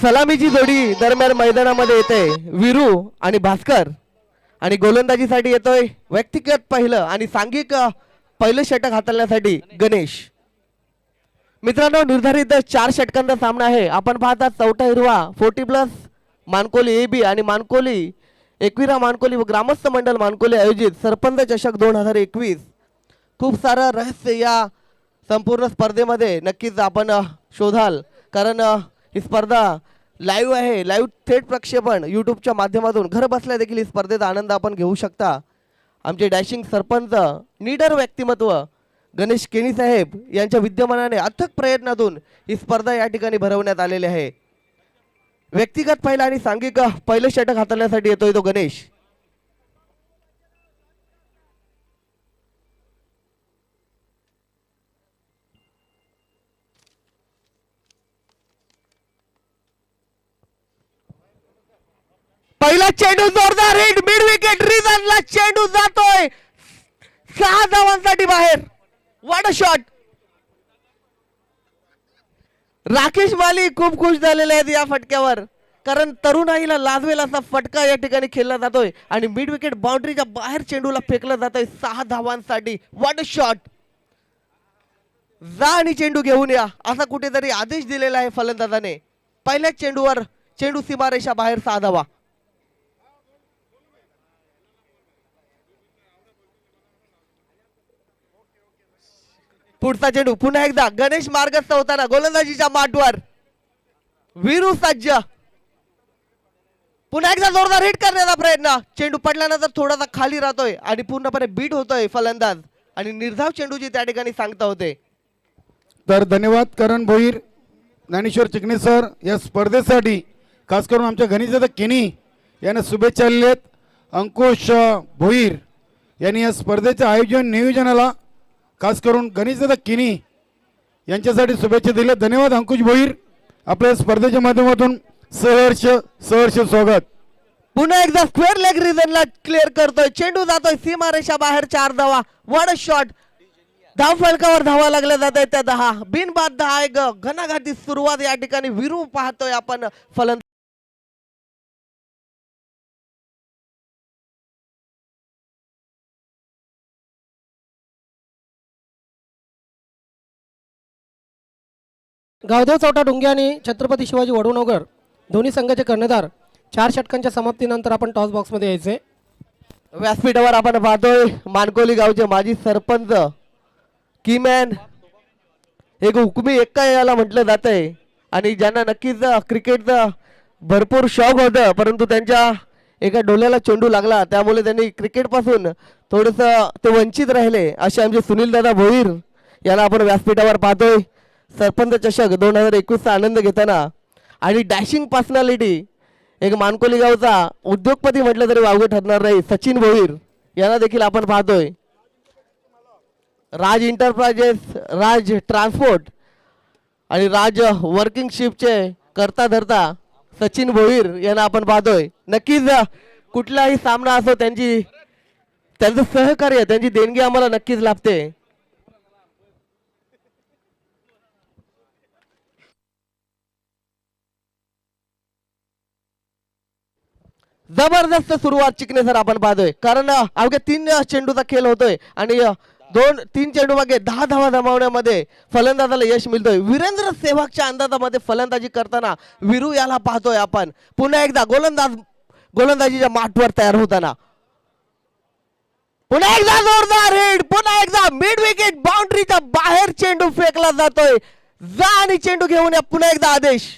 सलामीची जोडी दरम्यान मैदानामध्ये येते विरू आणि भास्कर आणि गोलंदाजीसाठी येतोय व्यक्तिगत पहिलं आणि सांघिक पहिलं षटक हाताळण्यासाठी गणेश. मित्रांनो निर्धारित 4 षटकांचा सामना आहे. आपण पाहता चौथा हिरवा 40+ मानकोली AB आणि मानकोली एकविरा मानकोली व ग्रामस्थ मंडळ मानकोली आयोजित सरपंच चषक 2021. खूप सारं रहस्य या संपूर्ण स्पर्धेमध्ये नक्कीच आपण शोधाल, कारण ही स्पर्धा लाईव्ह आहे. लाईव्ह थेट प्रक्षेपण यूट्यूबच्या माध्यमातून घर बसल्या देखील ही स्पर्धेचा आनंद आपण घेऊ शकता. आमचे डॅशिंग सरपंच निडर व्यक्तिमत्व गणेश केनी साहेब यांच्या विद्यमानाने अथक प्रयत्नातून ही स्पर्धा या ठिकाणी भरवण्यात आलेली आहे. व्यक्तिगत पहिला आणि सांघिक पहिलं षटक हाताळण्यासाठी येतोय तो गणेश. पहिला चेंडू जोरदार हिट मिड विकेट रिझनला चेंडू जातोय 6 धावांसाठी बाहेर. What a shot. Rakesh Mali खूप खुश झालेले आहेत या फटक्यावर, कारण तरुणाईला लाजवेल असा फटका या ठिकाणी खेळला जातोय आणि मिड विकेट बाउंड्रीच्या बाहेर चेंडूला फेकला जातोय 6 धावांसाठी. What a shot. जा आणि चेंडू घेऊन या असा कुठेतरी आदेश दिलेला आहे फलंदाजाने. पहिल्याच चेंडूवर चेंडू सीमारेषा बाहेर 6 धावा. पुढचा चेंडू पुन्हा एकदा गणेश मार्गस्थ होताना गोलंदाजीच्या माठवर वीरू सज्ज. पुन्हा एकदा जोरदार हिट करण्याचा प्रयत्न. चेंडू पडल्यानंतर थोडासा खाली राहतोय आणि पूर्णपणे बीट होतोय फलंदाज आणि निर्धाव चेंडूची त्या ठिकाणी सांगता होते. तर धन्यवाद करण भोईर, ज्ञानेश्वर चिकणे सर या स्पर्धेसाठी खास करून आमच्या गणेशदादा केनी यांना शुभेच्छा दिल्या आहेत. अंकुश भोईर यांनी या स्पर्धेच्या आयोजन नियोजनाला खास करून गणेशदादा केनी यांच्यासाठी शुभेच्छा दिल्या. धन्यवाद अंकुश भोईर. आपल्या स्पर्धेच्या माध्यमातून सहर्ष स्वागत. पुन्हा एकदा स्क्वेअर लेग रिजनला क्लिअर करतोय. चेंडू जातोय सीमारेषा बाहेर 4 धावा. What a shot. धाव फलकावर धावा लागल्या जात आहेत त्या 10 बिनबाद 10. एक घणाघाती सुरुवात या ठिकाणी विरू पाहतोय आपण फलंदाज. गावदेव चौटा डुंगे आणि छत्रपती शिवाजी वडवणगर दोन्ही संघाचे कर्णधार 4 षटकांच्या समाप्तीनंतर आपण टॉस बॉक्समध्ये यायचे. व्यासपीठावर आपण पाहतोय मानकोली गावचे माजी सरपंच कीमॅन, एक हुकमी एक्का याला म्हटलं जात आहे आणि ज्यांना नक्कीच क्रिकेटचा भरपूर शौक होतं, परंतु त्यांच्या एका डोल्याला चेंडू लागला त्यामुळे त्यांनी क्रिकेटपासून थोडंसं ते वंचित राहिले. असे आमचे सुनील दादा भोईर याला आपण व्यासपीठावर पाहतोय. सरपंच चषक 2021चा आनंद घेताना आणि डॅशिंग पर्सनॅलिटी एक मानकोली गावचा उद्योगपती म्हटलं तरी वावगे ठरणार नाही सचिन भोईर यांना देखील आपण पाहतोय. राज इंटरप्राइजेस, राज ट्रान्सपोर्ट आणि राज वर्किंग शिपचे करता धरता सचिन भोईर यांना आपण पाहतोय. नक्कीच कुठलाही सामना असो त्यांचं सहकार्य, त्यांची देणगी आम्हाला नक्कीच लाभते. जबरदस्त सुरुवात चिकणे सर आपण पाहतोय, कारण अवघ्या 3 चेंडूचा खेळ होतोय आणि 2-3 चेंडू मागे 10 धावा जमावण्यामध्ये फलंदाजाला यश मिळतोय. वीरेंद्र सेहवागच्या अंदाजामध्ये फलंदाजी करताना विरू याला पाहतोय आपण. पुन्हा एकदा गोलंदाजीच्या माठवर तयार होताना पुन्हा एकदा जोरदार हिट. पुन्हा एकदा मिड विकेट बाउंड्रीच्या बाहेर चेंडू फेकला जातोय. जा आणि चेंडू घेऊन या. पुन्हा एकदा आदेश.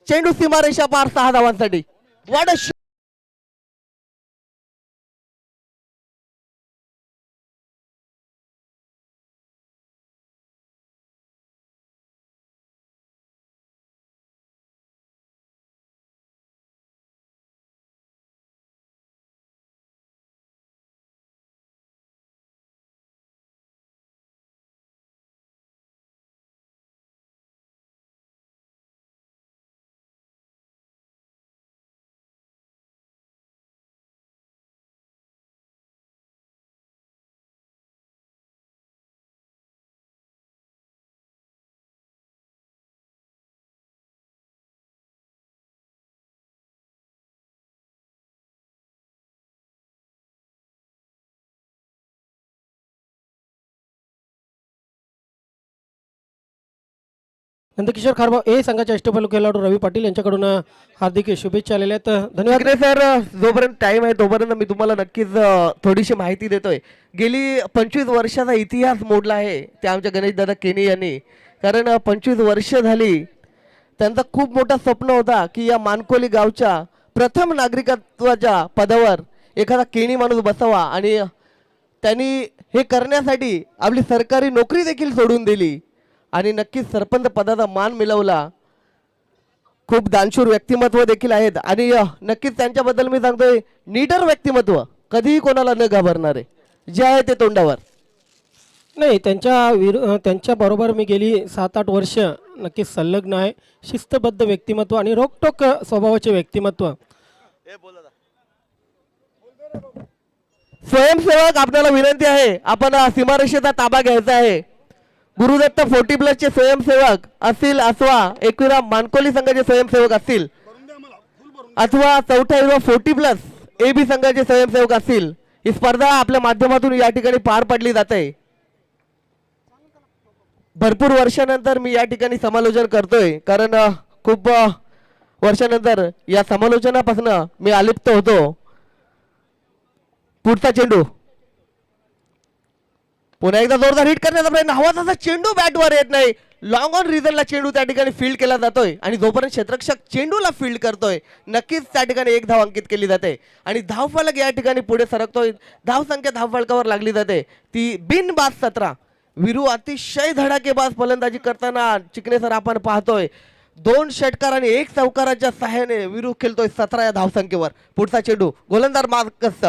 चेंडू सीमारेषा पार 6 धावांसाठी. व्हाट अ नंदकिशोर खारबाव ए संघाचे अष्टपैलू खेळाडू रवी पाटील यांच्याकडून हार्दिक शुभेच्छा आलेल्या आहेत. धन्यवाद. इकडे सर जोपर्यंत टाइम आहे तोपर्यंत मी तुम्हाला नक्कीच थोडीशी माहिती देतोय. गेली 25 वर्षाचा इतिहास मोडला आहे ते आमच्या गणेश दादा केनी यांनी. कारण 25 वर्ष झाली त्यांचा खूप मोठा स्वप्न होता की या मानकोली गावच्या प्रथम नागरिकत्वाच्या पदावर एखादा केनी माणूस बसावा आणि त्यांनी हे करण्यासाठी आपली सरकारी नोकरी देखील सोडून दिली आणि नक्कीच सरपंच पदाचा मान मिळवला. खूप दानशूर व्यक्तिमत्व देखील आहेत आणि नक्कीच त्यांच्याबद्दल मी सांगतोय निडर व्यक्तिमत्व, कधीही कोणाला न घाबरणारे, जे आहे ते तोंडावर. नाही, त्यांच्या बरोबर मी गेली 7-8 वर्ष नक्कीच संलग्न आहे. शिस्तबद्ध व्यक्तिमत्व आणि रोखटोक स्वभावाचे व्यक्तिमत्व. स्वयंसेवक आपल्याला विनंती आहे, आपण सीमारेषेचा ताबा घ्यायचा आहे. गुरुदत्त 40+ चे स्वयंसेवक असतील अथवा एकविरा मानकोली संघाचे स्वयंसेवक असतील अथवा चौथा हिरवा 40+ AB संघाचे स्वयंसेवक असतील, ही स्पर्धा आपल्या माध्यमातून या ठिकाणी पार पडली जाते. भरपूर वर्षानंतर मी या ठिकाणी समालोचन करतोय कारण खूप वर्षानंतर या समालोचनापासून मी अलिप्त होतो. पुढचा चेंडू पुन्हा एकदा जोरदार हिट करण्याचा प्रयत्न, हवा तसा चेंडू बॅटवर येत नाही. लॉंग ऑन रिझनला चेंडू त्या ठिकाणी फील्ड केला जातोय आणि जोपर्यंत क्षेत्ररक्षक चेंडूला फील्ड करतोय नक्कीच त्या ठिकाणी 1 धाव अंकित केली जाते आणि धावफलक या ठिकाणी पुढे सरकतोय. धावसंख्या धावफलकावर लागली जाते ती बिनबाद 17. विरू अतिशय धडाकेबाज फलंदाजी करताना चिकणे सर आपण पाहतोय 2 षटकार आणि 1 चौकाराच्या सहाय्याने विरू खेळतोय 17 या धावसंख्येवर. पुढचा चेंडू गोलंदाज मार्कस,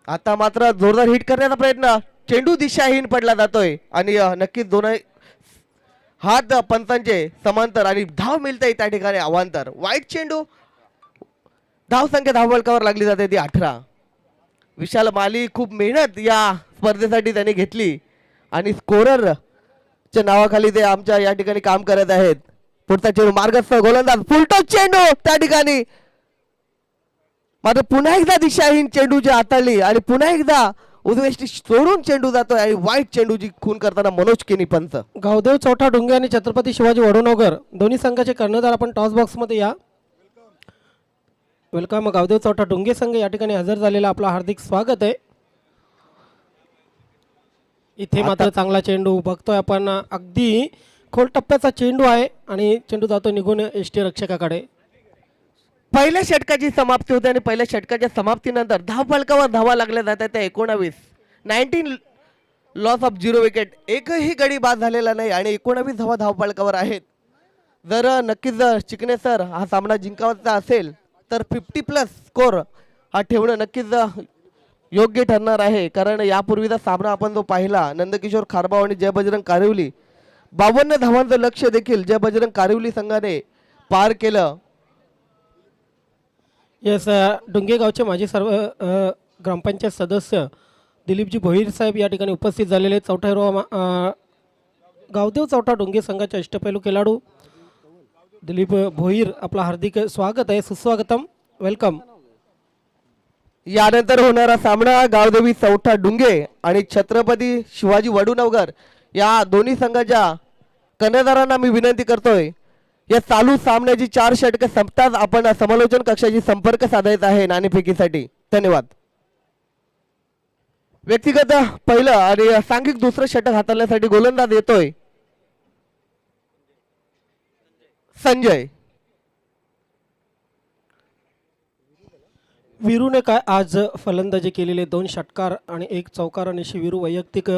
आता मात्र जोरदार हिट करण्याचा प्रयत्न, चेंडू दिशाहीन पडला जातोय आणि नक्कीच दोन्ही हात पंचांचे समांतर आणि धाव मिळते त्या ठिकाणी अवांतर. वाईट चेंडू, धावसंख्या धावफलकावर लागली जाते ती 18. विशाल माली खूप मेहनत या स्पर्धेसाठी त्यांनी घेतली आणि स्कोररच्या नावाखाली ते आमच्या या ठिकाणी काम करत आहेत. पुढचा चेंडू मार्गस्थ गोलंदाज फुलटॉस चेंडू त्या ठिकाणी मात्र पुन्हा एकदा दिशाहीन चेंडूची हाताळली आणि पुन्हा एकदा उजवेष्टी सोडून चेंडू जातोय आणि वाईट चेंडूची खून करताना मनोज केनी पंच. गावदेव चौथा डोंगे आणि छत्रपती शिवाजी वडोनगर दोन्ही संघाचे कर्णधार आपण टॉस बॉक्स मध्ये या. वेलकम. गावदेव चौथा डोंगे संघ या ठिकाणी हजर झालेला आपला हार्दिक स्वागत आहे. इथे मात्र चांगला चेंडू बघतोय आपण, अगदी खोल टप्प्याचा चेंडू आहे आणि चेंडू जातो निघून एसटी रक्षकाकडे. पहिल्या षटकाची समाप्ती होते आणि पहिल्या षटकाच्या समाप्तीनंतर धावफलकावर धावा लागल्या जातात त्या 19 लॉस ऑफ 0 विकेट. एकही गडी बाद झालेला नाही आणि 19 धावा धावफलकावर आहेत. जर नक्कीच चिकणे सर हा सामना जिंकायचा असेल तर 50+ स्कोर हा ठेवणं नक्कीच योग्य ठरणार आहे. कारण यापूर्वीचा सामना आपण जो पाहिला नंदकिशोर खारबाव आणि जय बजरंग कारिवली, 52 धावांचं लक्ष देखील जय बजरंग कारिवली संघाने पार केलं. येस, डोंगे गावचे माजी सर्व ग्रामपंचायत सदस्य दिलीपजी भोईर साहेब या ठिकाणी उपस्थित झालेले. चौथा हिरवा गावदेव चौथा डोंगे संघाचे अष्टपैलू खेळाडू दिलीप भोईर, आपला हार्दिक स्वागत आहे, सुस्वागतम, वेलकम. यानंतर होणारा सामना गावदेवी चौथा डुंगे आणि छत्रपती शिवाजी वडूनगर या दोन्ही संघाच्या कर्णधारांना मी विनंती करतोय या चालू सामन्याची 4 षटके संपताच आपण समालोचन कक्षाशी संपर्क साधायचा आहे नाणेफेकीसाठी. धन्यवाद. व्यक्तिगत पहिलं आणि सांघिक दुसरं षटक हाताळण्यासाठी गोलंदाज येतोय संजय. विरूने काय आज फलंदाजी केलेले 2 षटकार आणि 1 चौकार आणि विरू वैयक्तिक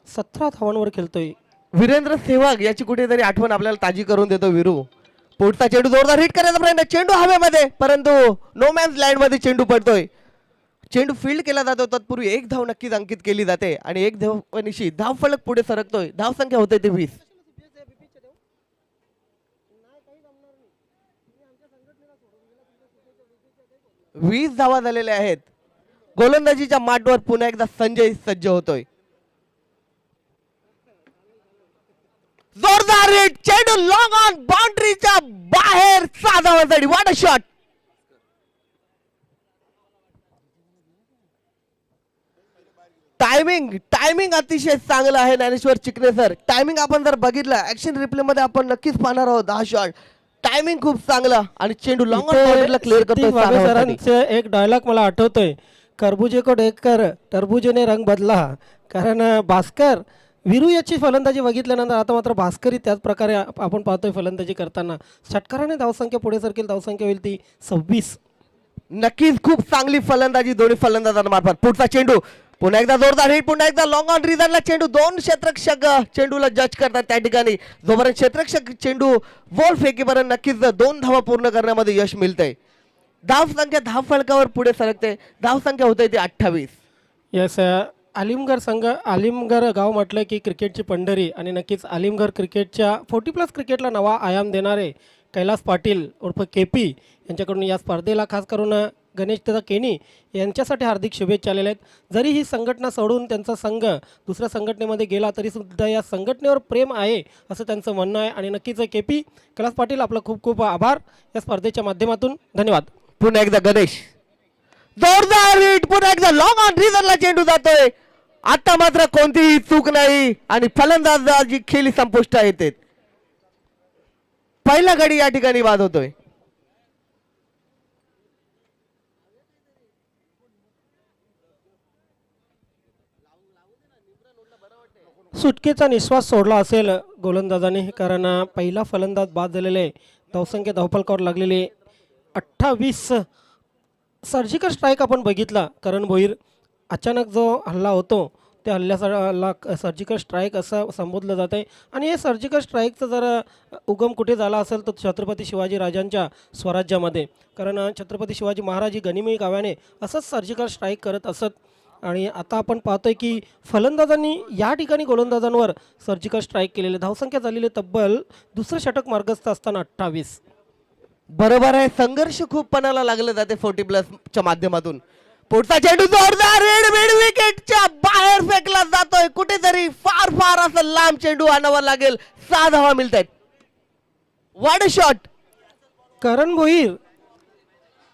17 धावांवर खेळतोय. वीरेंद्र सेहवाग याची कुठेतरी आठवण आपल्याला ताजी करून देतो विरू. पुढचा चेंडू जोरदार हिट करण्याचा प्रयत्न, चेंडू हवेमध्ये परंतु नो मॅन्स लँड मध्ये चेंडू पडतोय. चेंडू फील्ड केला जातो तत्पूर्वी 1 धाव नक्कीच अंकित केली जाते आणि 1 धावनिशी धाव फलक पुढे सरकतोय. धावसंख्या होते ते 20. वीस धावा झालेल्या आहेत. गोलंदाजीच्या माटवर पुन्हा एकदा संजय सज्ज होतोय. जोरदार हिट, चेंडू लॉंग ऑन बाउंड्रीच्या बाहेर 6 धावांसाठी. What a shot. Timing timing अतिशय चांगलं आहे ज्ञानेश्वर चिकणे सर. टायमिंग आपण जर बघितलं ऍक्शन रिप्ले मध्ये आपण नक्कीच पाहणार आहोत. हा शॉट टायमिंग खूप चांगला आणि चेंडू लॉंग ऑन क्लिअर करतोय सिद्धी वाघे साराभाऊसाठी. सरांचे एक डायलॉग मला आठवतोय, खरबुजे को देखकर टरबुजेने रंग बदला. कारण भास्कर विरू याची फलंदाजी बघितल्यानंतर आता मात्र भास्करही त्याच प्रकारे आपण पाहतोय फलंदाजी करताना. षटकाराने धावसंख्या पुढे सरकेल, धावसंख्या होईल ती 26. नक्कीच खूप चांगली फलंदाजी दोन्ही फलंदाजांमार्फत. पुढचा चेंडू पुन्हा एकदा जोरदार हिट, पुन्हा एकदा लॉंग ऑन रिझनला चेंडू. दोन क्षेत्ररक्षक चेंडूला जज करतात त्या ठिकाणी. जोपर्यंत क्षेत्ररक्षक चेंडू बॉल फेकीपर्यंत नक्कीच 2 धावा पूर्ण करण्यामध्ये यश मिळतंय. धाव संख्या धाव फलकावर पुढे सरकते. धाव संख्या होते ती 28. यस, आलिमगड संघ, आलिमगड गाव म्हटलं की क्रिकेटची पंढरी आणि नक्कीच आलिमगड क्रिकेटच्या 40+ क्रिकेटला नवा आयाम देणारे कैलास पाटील उर्फ केपी यांच्याकडून या स्पर्धेला खास करून गणेश दादा केनी यांच्यासाठी हार्दिक शुभेच्छा आलेल्या आहेत. जरी ही संघटना सोडून त्यांचा संघ दुसऱ्या संघटनेमध्ये गेला तरी सुद्धा या संघटनेवर प्रेम आहे असं त्यांचं म्हणणं आहे. आणि नक्कीच केपी कैलास पाटील आपलं खूप खूप आभार या स्पर्धेच्या माध्यमातून. धन्यवाद. पुन्हा एकदा गणेश जोरदार हिट, पुन्हा एकदा लॉंग ऑन रिझनला चेंडू जातोय. आता मात्र कोणतीही चूक नाही आणि फलंदाजी खेळी संपुष्टात येते. पहिला गडी या ठिकाणी बाद होतोय. सुटकेचा निश्वास सोडला असेल गोलंदाजाने, कारण पहिला फलंदाज बाद झालेले, धावसंख्या धावफलकावर लागलेले 28. सर्जिकल स्ट्राईक आपण बघितला करण भोईर. अचानक जो हल्ला होतो त्या हल्ल्याला सर्जिकल स्ट्राईक असं संबोधलं जातं आहे. आणि हे सर्जिकल स्ट्राईकचा जर उगम कुठे झाला असेल तर छत्रपती शिवाजी राजांच्या स्वराज्यामध्ये. कारण छत्रपती शिवाजी महाराज ही गनिमी गाव्याने असंच सर्जिकल स्ट्राईक करत असत. आणि आता आपण पाहतोय की फलंदाजांनी या ठिकाणी गोलंदाजांवर सर्जिकल स्ट्राईक केलेले. धावसंख्या झालेली तब्बल दुसरं षटक मार्गस्थ असताना 28. बरोबर आहे. संघर्ष खूप पणाला लागलं जाते 40+ च्या माध्यमातून. पुढचा चेंडू जोरदार रेड मिड विकेटच्या बाहेर फेकला जातोय. कुठेतरी फार फार असं लांब चेंडू आणावा लागेल. 6 धावा मिळतात. What a shot. Karan Bhoir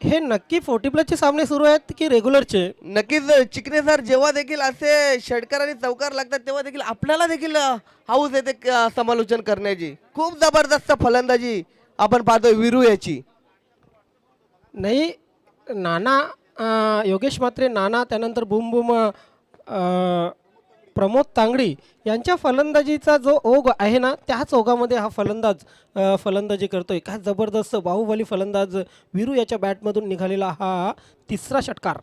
हे नक्की 40+ चे सामने सुरू आहेत की रेग्युलरचे? नक्कीच चिकणे सर, जेव्हा देखील असे षटकार आणि चौकार लागतात तेव्हा देखील आपल्याला देखील हाऊस येते समालोचन करण्याची. खूप जबरदस्त फलंदाजी आपण पाहतोय विरू याची. नाही, नाना योगेश म्हात्रे नाना, त्यानंतर बुम बुम प्रमोद तांगडी यांच्या फलंदाजीचा जो ओघ आहे ना, त्याच ओघामध्ये हा फलंदाज फलंदाजी करतोय. काय जबरदस्त बाहुबली फलंदाज विरू याच्या बॅटमधून निघालेला हा 3रा षटकार.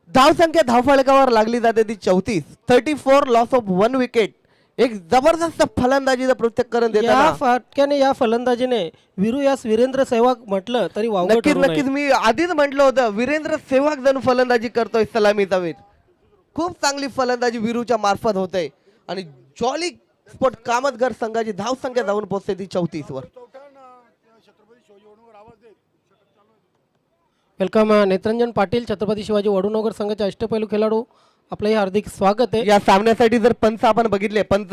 धावसंख्या धावफलकावर लागली जाते ती 34. 34 लॉस ऑफ 1 विकेट. एक जबरदस्त फलंदाजीचं प्रत्यक्षकरण या देताना फटक्याने, या फलंदाजीने विरू यास वीरेंद्र सहवाग म्हटलं तरी वावगं नक्कीच ठरू नये. नक्कीच मी आधीच म्हटलं होतं वीरेंद्र सहवाग जणू फलंदाजी करतोय सलामीचा वेध. खूप चांगली फलंदाजी विरूच्या मार्फत होते आणि जॉली स्पोर्ट कामतगर संघाची धावसंख्या जाऊन पोहोचते ती 34 वर. वेलकम नेत्रंजन पाटील, छत्रपती शिवाजी वडूनगर संघाचे अष्टपैलू खेळाडू, आपलंही हार्दिक स्वागत आहे. या सामन्यासाठी जर पंच आपण बघितले, पंच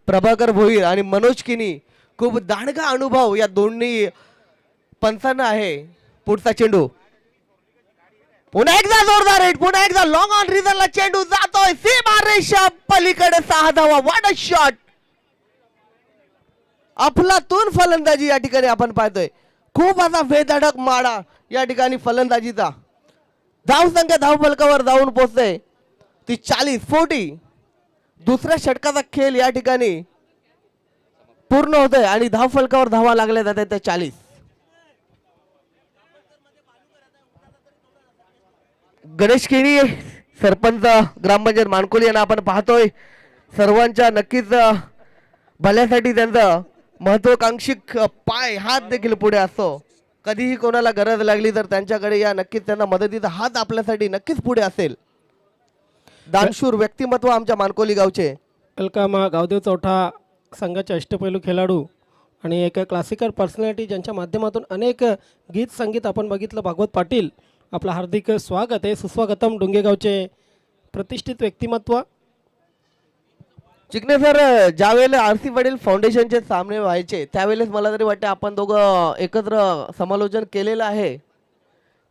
प्रभाकर भोईर आणि मनोज किनी, खूप दांडगा अनुभव या दोन्ही पंचांना आहे. पुढचा चेंडू पुन्हा एकदा जोरदार हिट, पुन्हा एकदा लॉंग ऑन रिझनला चेंडू जातोय सीमा रेषा पलीकडे. 6 धावा. What a shot. अफलातून फलंदाजी या ठिकाणी आपण पाहतोय. खूप असा वेधडक माडा या ठिकाणी फलंदाजीचा. धावसंख्या धावफलकावर जाऊन पोहोचते ती 40. दुसऱ्या षटकाचा खेळ या ठिकाणी पूर्ण होतोय आणि धावफलकावर धावा लागल्या जातात त्या 40. गणेश केणी सरपंच ग्रामपंचायत मानकोली यांना आपण पाहतोय. सर्वांच्या नक्कीच भल्यासाठी त्यांचा महत्वाकांक्षी पाय हात देखील पुढे असतो. कधीही कोणाला गरज लागली तर त्यांच्याकडे या, नक्कीच त्यांना मदतीचा हात आपल्यासाठी नक्कीच पुढे असेल. दानशूर व्यक्तिमत्व आमच्या मानकोली गावचे. वेलकम गावदेव चौठा संघाचे अष्टपैलू खेळाडू आणि एक क्लासिकल पर्सनॅलिटी ज्यांच्या माध्यमातून अनेक गीत संगीत आपण बघितलं. भागवत पाटील, आपलं हार्दिक स्वागत आहे. सुस्वागतम. डोंगेगावचे प्रतिष्ठित व्यक्तिमत्व. चिकणे सर, ज्यावेळेला आरसी पाटील फाउंडेशनचे सामने व्हायचे त्यावेळेस मला तरी वाटते आपण दोघं एकत्र समालोचन केलेलं आहे.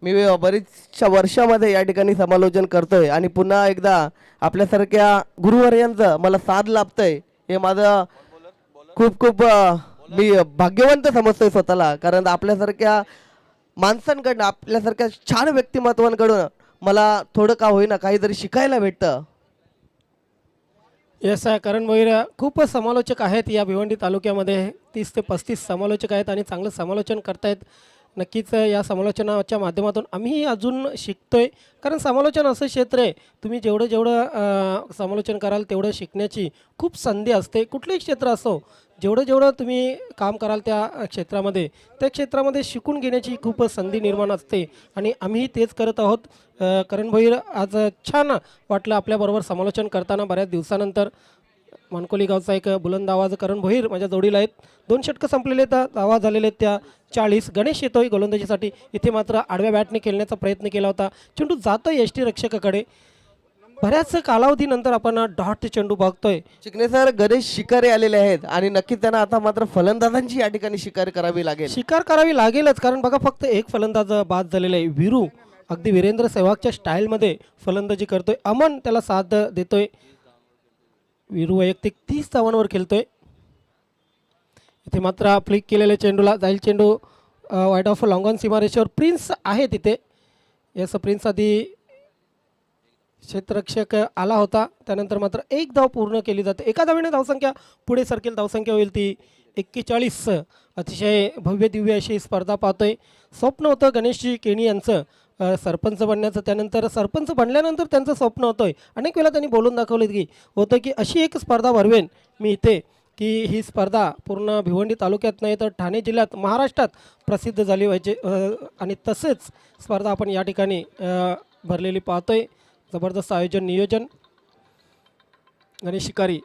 मी बरीचशा वर्षामध्ये या ठिकाणी समालोचन करतोय आणि पुन्हा एकदा आपल्यासारख्या गुरुवर्यांचं मला साथ लाभतंय हे माझं खूप खूप मी भाग्यवंत समजतोय स्वतःला, कारण आपल्यासारख्या माणसांकडनं आपल्यासारख्या छान व्यक्तिमत्वांकडून मला थोडं का होईना काहीतरी शिकायला भेटतं. येस करण भोईर खूप समालोचक आहेत या भिवंडी तालुक्यामध्ये. 30 ते 35 समालोचक आहेत आणि चांगलं समालोचन करतायत. नक्कीच या समालोचनाच्या माध्यमातून आम्ही अजून शिकतोय, कारण समालोचन असं क्षेत्र आहे तुम्ही जेवढं जेवढं समालोचन कराल तेवढं शिकण्याची खूप संधी असते. कुठलंही क्षेत्र असो, जेवढं जेवढं तुम्ही काम कराल त्या क्षेत्रामध्ये शिकून घेण्याची खूप संधी निर्माण असते आणि आम्ही तेच करत आहोत. करण भोईर आज छान वाटलं आपल्याबरोबर समालोचन करताना बऱ्याच दिवसानंतर. मानकोली गावचा एक बुलंद आवाज करण भोईर माझ्या जोडीला आहेत. 2 षटकं संपलेले तर धावा झालेले आहेत त्या 40. गणेश येतोय गोलंदाजीसाठी. इथे मात्र आडव्या बॅटने खेळण्याचा प्रयत्न केला होता. चेंडू जातोय यष्टी रक्षकाकडे. बऱ्याच कालावधीनंतर आपण डॉट चेंडू बघतोय. चिकणे सर, गणेश शिकारी आलेले आहेत आणि नक्कीच त्यांना आता मात्र फलंदाजांची या ठिकाणी शिकार करावी लागेल. शिकार करावी लागेलच, कारण बघा फक्त एक फलंदाज बाद झालेला आहे. वीरू अगदी वीरेंद्र सेहवागच्या स्टाईलमध्ये फलंदाजी करतोय. अमन त्याला साथ देतोय. वीरू वैयक्तिक 30 धावांवर खेळतोय. इथे मात्र फ्लिक केलेल्या चेंडूला जाईल चेंडू वाईड ऑफ लॉंग ऑन सीमारेषेवर. प्रिन्स आहे तिथे. यस, प्रिन्स आधी क्षेत्ररक्षक आला होता, त्यानंतर मात्र 1 धाव पूर्ण केली जाते. एका धावेने धावसंख्या पुढे सरकेल. धावसंख्या होईल ती 41. अतिशय भव्य दिव्य अशी स्पर्धा पाहतोय. स्वप्न होतं गणेशजी केणी यांचं सरपंच बनण्याचं. त्यानंतर सरपंच बनल्यानंतर त्यांचं स्वप्न होतं. अनेक वेळा त्यांनी बोलून दाखवलं की अशी एक स्पर्धा भरवेन मी इथे की ही स्पर्धा पूर्ण भिवंडी तालुक्यात नाही तर ठाणे जिल्ह्यात, महाराष्ट्रात प्रसिद्ध झाली पाहिजे. आणि तसेच स्पर्धा आपण या ठिकाणी भरलेली पाहतोय. जबरदस्त आयोजन नियोजन. गणेश शिकारी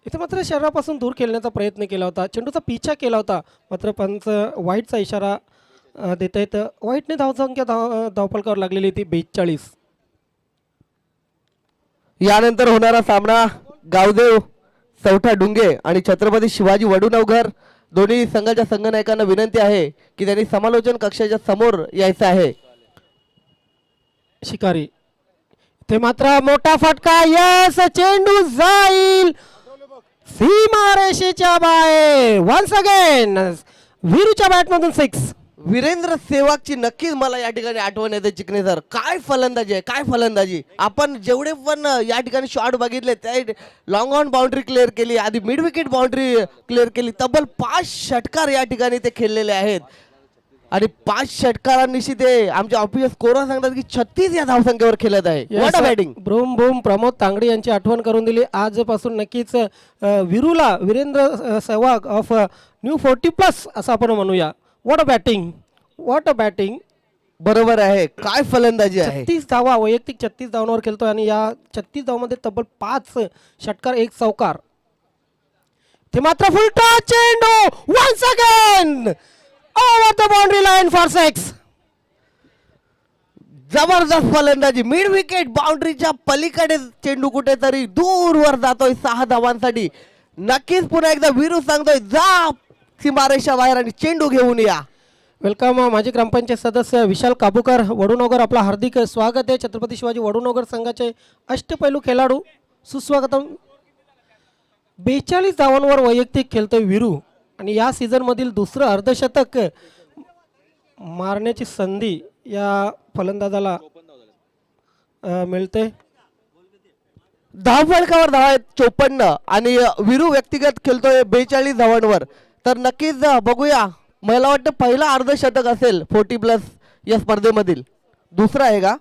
इथे मात्र शरीरापासून दूर खेळण्याचा प्रयत्न केला होता. चेंडूचा पिछा केला होता, मात्र पंच वाईटचा इशारा देत आहेत. वाईटने धावसंख्या धावफलकावर लागलेली ती 42. यानंतर होणारा सामना गावदेव चौठा डुंगे आणि छत्रपती शिवाजी वडुनवघर. दोन्ही संघाच्या संघनायकांना विनंती आहे की त्यांनी समालोचन कक्षाच्या समोर यायचं आहे. शिकारी ते मात्र मोठा फटका. यस, चेंडू जाईल सीमारेषेच्या बाहेर. वन्स अगेन वीरूच्या बॅटमधून 6. वीरेंद्र सेहवागची नक्कीच मला या ठिकाणी आठवण येते. चिकणे सर, काय फलंदाजी आहे, काय फलंदाजी. आपण जेवढे पण या ठिकाणी शॉट बघितले त्या लॉंग ऑन बाउंड्री क्लिअर केली, आधी मिड विकेट बाउंड्री क्लिअर केली. तब्बल 5 षटकार या ठिकाणी ते खेळलेले आहेत आणि 5 षटकारांनिशी ते आमच्या ऑफिस स्कोर सांगतात की 36 या धावसंख्येवर खेळत आहे. What a batting. Broom boom Pramod Tangdi यांची आठवण करून दिली. आजपासून नक्कीच वीरूला वीरेंद्र सेहवाग ऑफ न्यू 40+ असं आपण म्हणूया. What a batting, what a batting. बरोबर आहे, काय फलंदाजी आहे. 36 धावा वैयक्तिक 36 धावांवर खेळतोय आणि या 36 धावांमध्ये तब्बल 5 षटकार 1 चौकार. ते मात्र फुलटा चेंडू once again over the boundary line for 6. जबरदस्त फलंदाजी. मिड विकेट बाउंड्रीच्या पलीकडे चेंडू कुठेतरी दूरवर जातोय 6 धावांसाठी. नक्कीच पुन्हा एकदा वीरू सांगतोय जा सीमारेषा बाहेर आणि चेंडू घेऊन या. वेलकम माजी ग्रामपंचायत सदस्य विशाल काबूकर वडुनगर, आपला हार्दिक स्वागत आहे. छत्रपती शिवाजी वडुनगर संघाचे अष्टपैलू खेळाडू, सुस्वागतम. 42 धावांवर वैयक्तिक खेळतोय वीरू आणि या सीझनमधील दुसरं अर्धशतक मारण्याची संधी या फलंदाजाला मिळते. धावफलकावर धावा आहेत 54 आणि वीरू व्यक्तिगत खेळतोय 42 धावांवर. तर नक्कीच बघूया, मला वाटतं पहिला अर्धशतक असेल 40+ या स्पर्धेमधील. दुसरा आहे का,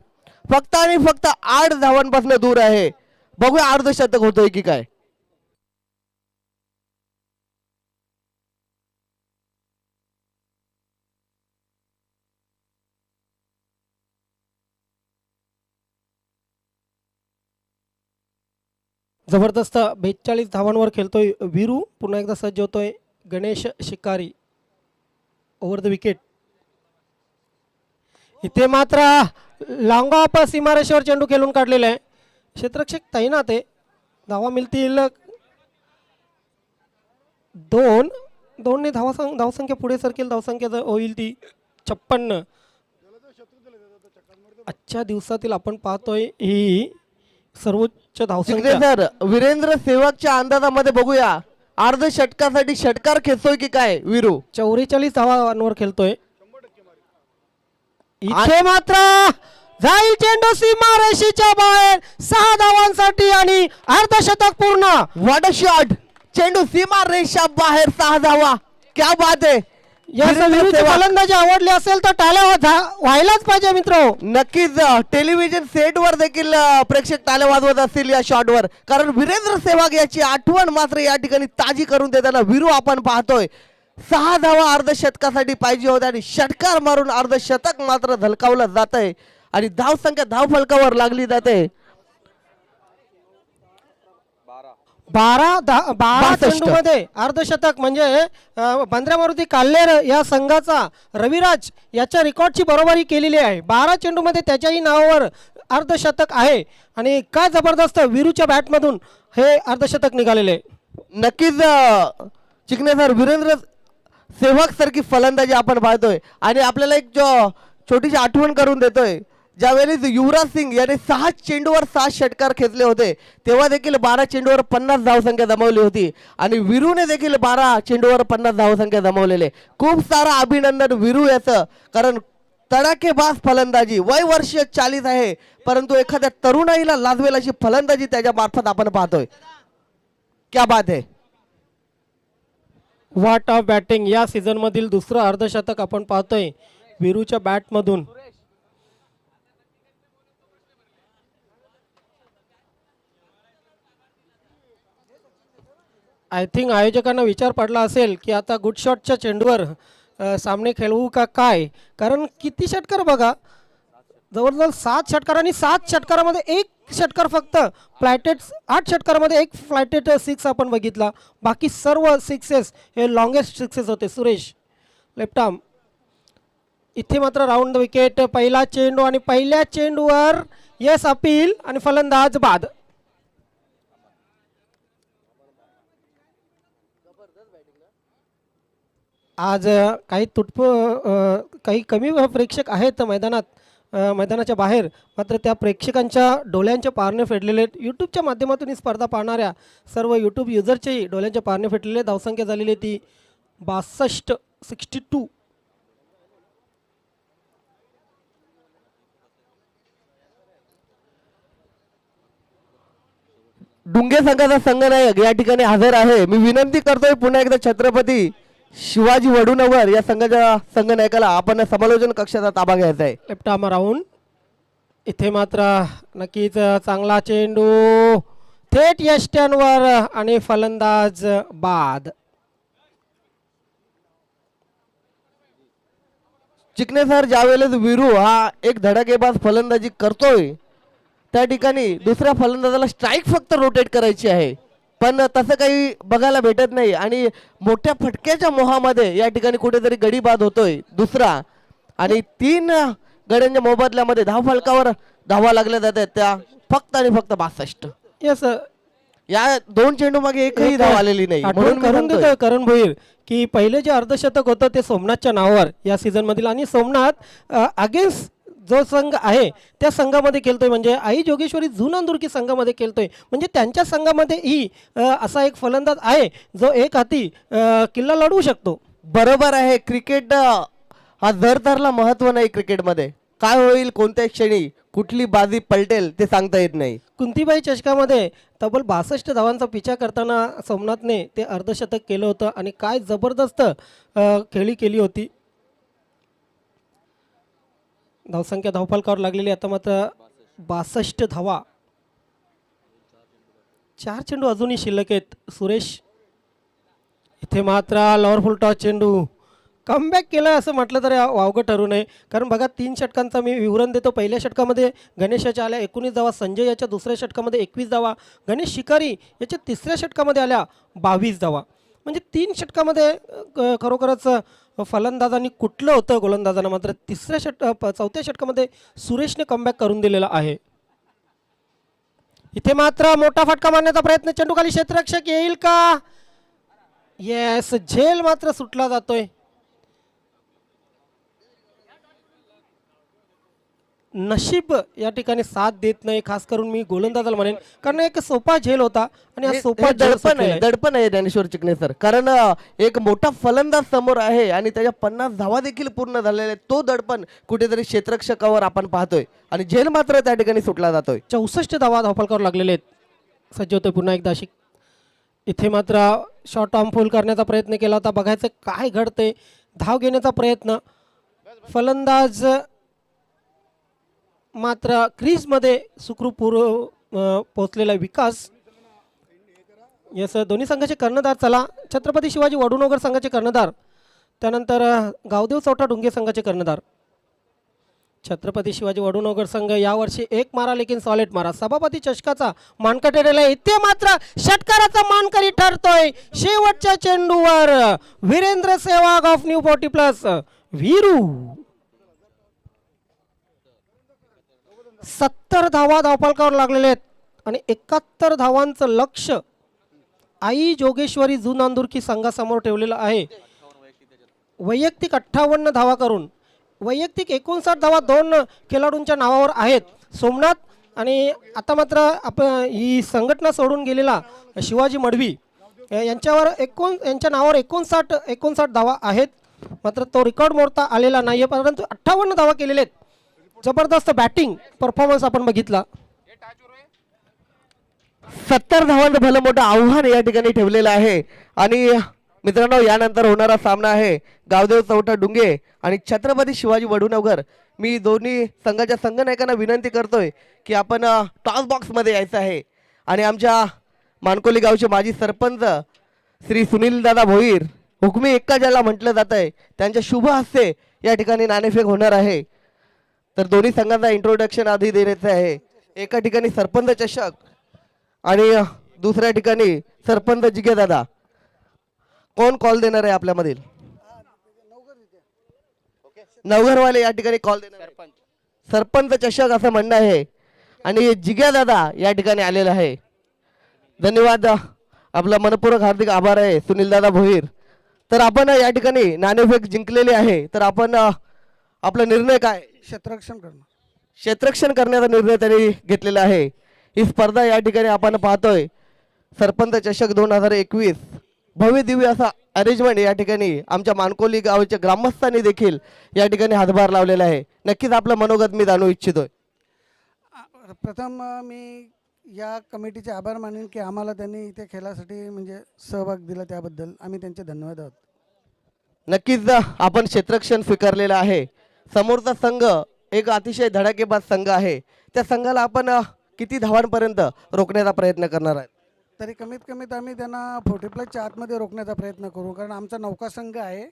फक्त आणि फक्त 8 धावांपासून दूर आहे. बघूया अर्धशतक होतोय की काय. जबरदस्त 42 धावांवर खेळतोय वीरू. पुन्हा एकदा सज्ज होतोय गणेश शिकारी ओव्हर द विकेट. इथे मात्र लॉंग ऑफ सीमारेषेवर चेंडू खेळून काढलेला आहे. क्षेत्ररक्षक तैनात आहे. धावा मिळतील 2. धावसंख्या पुढे सरकेल. धावसंख्या होईल ती 56. आजच्या दिवसातील आपण पाहतोय ही सर्वोच्च चिकणे धावसंख्या सर वीरेंद्र सेवकच्या अंदाजामध्ये बघूया अर्ध षटकासाठी षटकार खेचतोय की काय वीरू? 44 धावांवर खेळतोय. इथे मात्र जाईल चेंडू सीमारेषेच्या बाहेर 6 धावांसाठी आणि अर्धशतक पूर्ण. What a shot! चेंडू सीमा रेषा बाहेर 6 धावा. क्या बात आहे! या वीरेंद्र विरुद्ध सेहवाग. फलंदाजी आवडली असेल तर टाळ्या व्हायलाच पाहिजे मित्र. नक्कीच टेलिव्हिजन सेटवर देखील प्रेक्षक टाळ्या वाजवत असतील या शॉटवर, कारण वीरेंद्र सेहवाग याची आठवण मात्र या ठिकाणी ताजी करून देताना वीरू आपण पाहतोय 6 धावा अर्धशतकासाठी पाहिजे होत्या आणि षटकार मारून अर्धशतक मात्र झलकावलं जात आहे आणि धाव संख्या धाव फलकावर लागली जाते. 12 62. चेंडू मध्ये अर्धशतक म्हणजे बंद्रा मारुती काल्हेर या संघाचा रविराज याच्या रेकॉर्डची बरोबरी केलेली आहे. 12 चेंडू मध्ये त्याच्याही नावावर अर्धशतक आहे आणि काय जबरदस्त वीरूच्या बॅटमधून हे अर्धशतक निघालेले. नक्कीच चिकणे सर वीरेंद्र सेहवाग सारखी फलंदाजी आपण पाहतोय आणि आपल्याला एक छोटीशी आठवण करून देतोय. ज्यावेळेस युवराज सिंग याने 6 चेंडूवर 6 षटकार खेचले होते तेव्हा देखील 12 चेंडूवर 50 धावसंख्या जमवली होती आणि वीरूने देखील 12 चेंडूवर 50 धावसंख्या जमवलेले. खूप सारा अभिनंदन वीरू याचं, कारण तडाखेबाज फलंदाजी, वय वर्ष 40 आहे परंतु एखाद्या तरुणाईला लाजवेल अशी फलंदाजी त्याच्या मार्फत आपण पाहतोय. क्या बात आहे! What of batting. या सीझन मधील दुसरं अर्धशतक आपण पाहतोय वीरूच्या बॅटमधून. आय थिंक आयोजकांना विचार पडला असेल की आता गुड शॉटच्या चेंडूवर सामने खेळवू का काय, कारण किती षटकार बघा, जवळजवळ 7 षटकार आणि 7 षटकारामध्ये एक षटकार फक्त फ्लायटेड. 8 षटकारामध्ये एक फ्लायटेड 6 आपण बघितला, बाकी सर्व 6 हे लॉंगेस्ट 6 होते. Suresh left arm. इथे मात्र राऊंड द विकेट. पहिला चेंडू आणि पहिल्या चेंडूवर येस अपील आणि फलंदाज बाद. आज काही काही कमी प्रेक्षक आहेत मैदानाच्या बाहेर, मात्र त्या प्रेक्षकांच्या डोळ्यांचे पारणे फेडलेले आहेत. यूट्यूबच्या माध्यमातून ही स्पर्धा पाहणाऱ्या सर्व यूट्यूब युजरचेही डोळ्यांचे पारणे फेडलेले. धावसंख्या झालेली ती 62. डुंगे संघाचा संघनायक या ठिकाणी हजर आहे. मी विनंती करतोय पुन्हा एकदा छत्रपती शिवाजी वडुनवर या संघाच्या संघनायकाला आपण समालोचन कक्षाचा ताबा घ्यायचा आहे. Left arm round. इथे मात्र नक्कीच चांगला चेंडू थेट यष्ट्यांवर आणि फलंदाज बाद. चिकणे सर ज्यावेळेस वीरू हा एक धडाकेबाज फलंदाजी करतोय त्या ठिकाणी दुसऱ्या फलंदाजाला स्ट्राईक फक्त रोटेट करायची आहे, पण तसं काही बघायला भेटत नाही आणि मोठ्या फटक्याच्या मोहामध्ये या ठिकाणी कुठेतरी गडी बाद होतोय दुसरा आणि 3 गड्यांच्या मोबदल्यामध्ये धाव फलकावर धावा लागल्या जातात त्या फक्त आणि फक्त 62. येस, या 2 चेंडू मागे एकही धाव आलेली नाही. म्हणून आठवण मी करून म्हणतोय, देतोय करण भोईर की पहिले जे अर्धशतक होतं ते सोमनाथच्या नावावर या सीझन मधील, आणि सोमनाथ अगेन्स्ट जो संघ आहे त्या संघामध्ये खेळतोय, म्हणजे आई जोगेश्वरी जुनांदुर्की संघामध्ये खेळतोय, म्हणजे त्यांच्या संघामध्ये ही असा एक फलंदाज आहे जो एक हाती किल्ला लढवू शकतो. बरोबर आहे. क्रिकेट हा जर धरला महत्व नाही. क्रिकेटमध्ये काय होईल, कोणत्या क्षणी कुठली बाजी पलटेल ते सांगता येत नाही. कुंतीबाई चषकामध्ये तब्बल 62 धावांचा पिछा करताना सोमनाथने ते अर्धशतक केलं होतं आणि काय जबरदस्त खेळी केली होती. धावसंख्या धावफलकावर लागलेली आता मात्र 62 धावा. 4 चेंडू अजूनही शिल्लक आहेत. सुरेश इथे मात्र लॉवर फुल टॉस चेंडू कमबॅक केलं असं म्हटलं तर वावगं ठरू नये, कारण बघा 3 षटकांचा मी विवरण देतो. पहिल्या षटकामध्ये गणेशाच्या आल्या 19 धावा, संजय याच्या दुसऱ्या षटकामध्ये 21 धावा, गणेश शिकारी याच्या तिसऱ्या षटकामध्ये आल्या 22 धावा. म्हणजे 3 षटकामध्ये खरोखरच फलंदाजांनी कुठलं होतं गोलंदाजांना, मात्र चौथ्या षटकामध्ये सुरेशने कमबॅक करून दिलेला आहे. इथे मात्र मोठा फटका मारण्याचा प्रयत्न, चेंडू खाली क्षेत्ररक्षक येईल का? येस, झेल मात्र सुटला जातोय. नशीब या ठिकाणी साथ देत नाही, खास करून मी गोलंदाजाला म्हणेन, कारण एक सोपा झेल होता आणि हा सोपा झेल दडपण आहे, दडपण आहे ज्ञानेश्वर चिकणे सर. कारण एक मोठा फलंदाज समोर आहे आणि त्याच्या 50 धावा देखील पूर्ण झालेल्या आहेत. तो दडपण कुठेतरी क्षेत्ररक्षकावर आपण पाहतोय आणि झेल मात्र त्या ठिकाणी सुटला जातोय. 64 धावा धावफलकावर लागलेले आहेत. सज्ज होतोय पुन्हा एकदा अशी. इथे मात्र शॉर्ट आर्म फुल करण्याचा प्रयत्न केला होता. बघायचं काय घडते. धाव घेण्याचा प्रयत्न, फलंदाज मात्र क्रीजमध्ये सुखरूप पोहोचलेला विकास. यस, दोन्ही संघाचे कर्णधार. चला, छत्रपती शिवाजी वडूनगर संघाचे कर्णधार, त्यानंतर गावदेव चौटा डुंगे संघाचे कर्णधार. छत्रपती शिवाजी वडूनगर संघ यावर्षी एक मारा लेकिन सॉलिड मारा, सभापती चषकाचा मानकरी ठरलेला आहे. इथे मात्र षटकाराचा मानकरी ठरतोय शेवटच्या चेंडूवर वीरेंद्र सेवाग ऑफ न्यू 40+ वीरू. 70 धावा धावफलकावर लागलेले आहेत आणि 71 धावांचं लक्ष आई जोगेश्वरी जू नांदुरकी संघासमोर ठेवलेलं आहे. वैयक्तिक 58 धावा करून वैयक्तिक 59 धावा 2 खेळाडूंच्या नावावर आहेत. सोमनाथ आणि आता मात्र आपण ही संघटना सोडून गेलेला शिवाजी मडवी यांच्यावर यांच्या नावावर 59 धावा आहेत. मात्र तो रेकॉर्ड मोडता आलेला नाही आहे, परंतु 58 धावा केलेले आहेत. जबरदस्त बॅटिंग परफॉर्मन्स आपण बघितला. 70 धावांचं भलं मोठं आव्हान या ठिकाणी ठेवलेलं आहे. आणि मित्रांनो, यानंतर होणारा सामना आहे गावदेव चौटा डुंगे आणि छत्रपती शिवाजी वडूनगर. मी दोन्ही संघाच्या संघनायकांना विनंती करतोय की आपण टॉस बॉक्समध्ये यायचं आहे आणि आमच्या मानकोली गावचे माजी सरपंच श्री सुनील दादा भोईर, हुकमी एक्का ज्याला म्हटलं जात आहे, त्यांच्या शुभ हस्ते या ठिकाणी नाणेफेक होणार आहे. तर दोन्ही संघांचा इंट्रोडक्शन आधी देण्याचं आहे. एका ठिकाणी सरपंच चषक आणि दुसऱ्या ठिकाणी सरपंच जिगे दादा. कोण कॉल देणार आहे आपल्यामधील? नवघरवाले या ठिकाणी कॉल देणार आहे. सरपंच चषक असं म्हणणं आहे आणि जिग्या दादा या ठिकाणी आलेला आहे. धन्यवाद, आपला मनपूर्वक हार्दिक आभार आहे सुनील दादा भोईर. तर आपण या ठिकाणी नाणेफेक जिंकलेले आहे. तर आपण आपला निर्णय काय? क्षेत्ररक्षण करण्याचा निर्णय त्यांनी घेतलेला आहे. ही स्पर्धा या ठिकाणी आपण पाहतोय सरपंच चषक 2021 भव्य दिव्य असा अरेंजमेंट या ठिकाणी आमच्या मानकोली गावच्या ग्रामस्थांनी देखील या ठिकाणी हातभार लावलेला आहे. नक्कीच आपलं मनोगत मी जाणू इच्छितोय. प्रथम मी या कमिटीचे आभार मानेन की आम्हाला त्यांनी इथे खेळासाठी म्हणजे सहभाग दिला, त्याबद्दल आम्ही त्यांचे धन्यवाद आहोत. नक्कीच आपण क्षेत्ररक्षण स्वीकारलेलं आहे. समोरचा संघ एक अतिशय धडाकेबाज संघ आहे. त्या संघाला आपण किती धावांपर्यंत रोखण्याचा प्रयत्न करणार आहे? तरी कमीत कमीत आम्ही त्यांना 40+ आतमध्ये रोखण्याचा प्रयत्न करू, कारण आमचा नौका संघ आहे.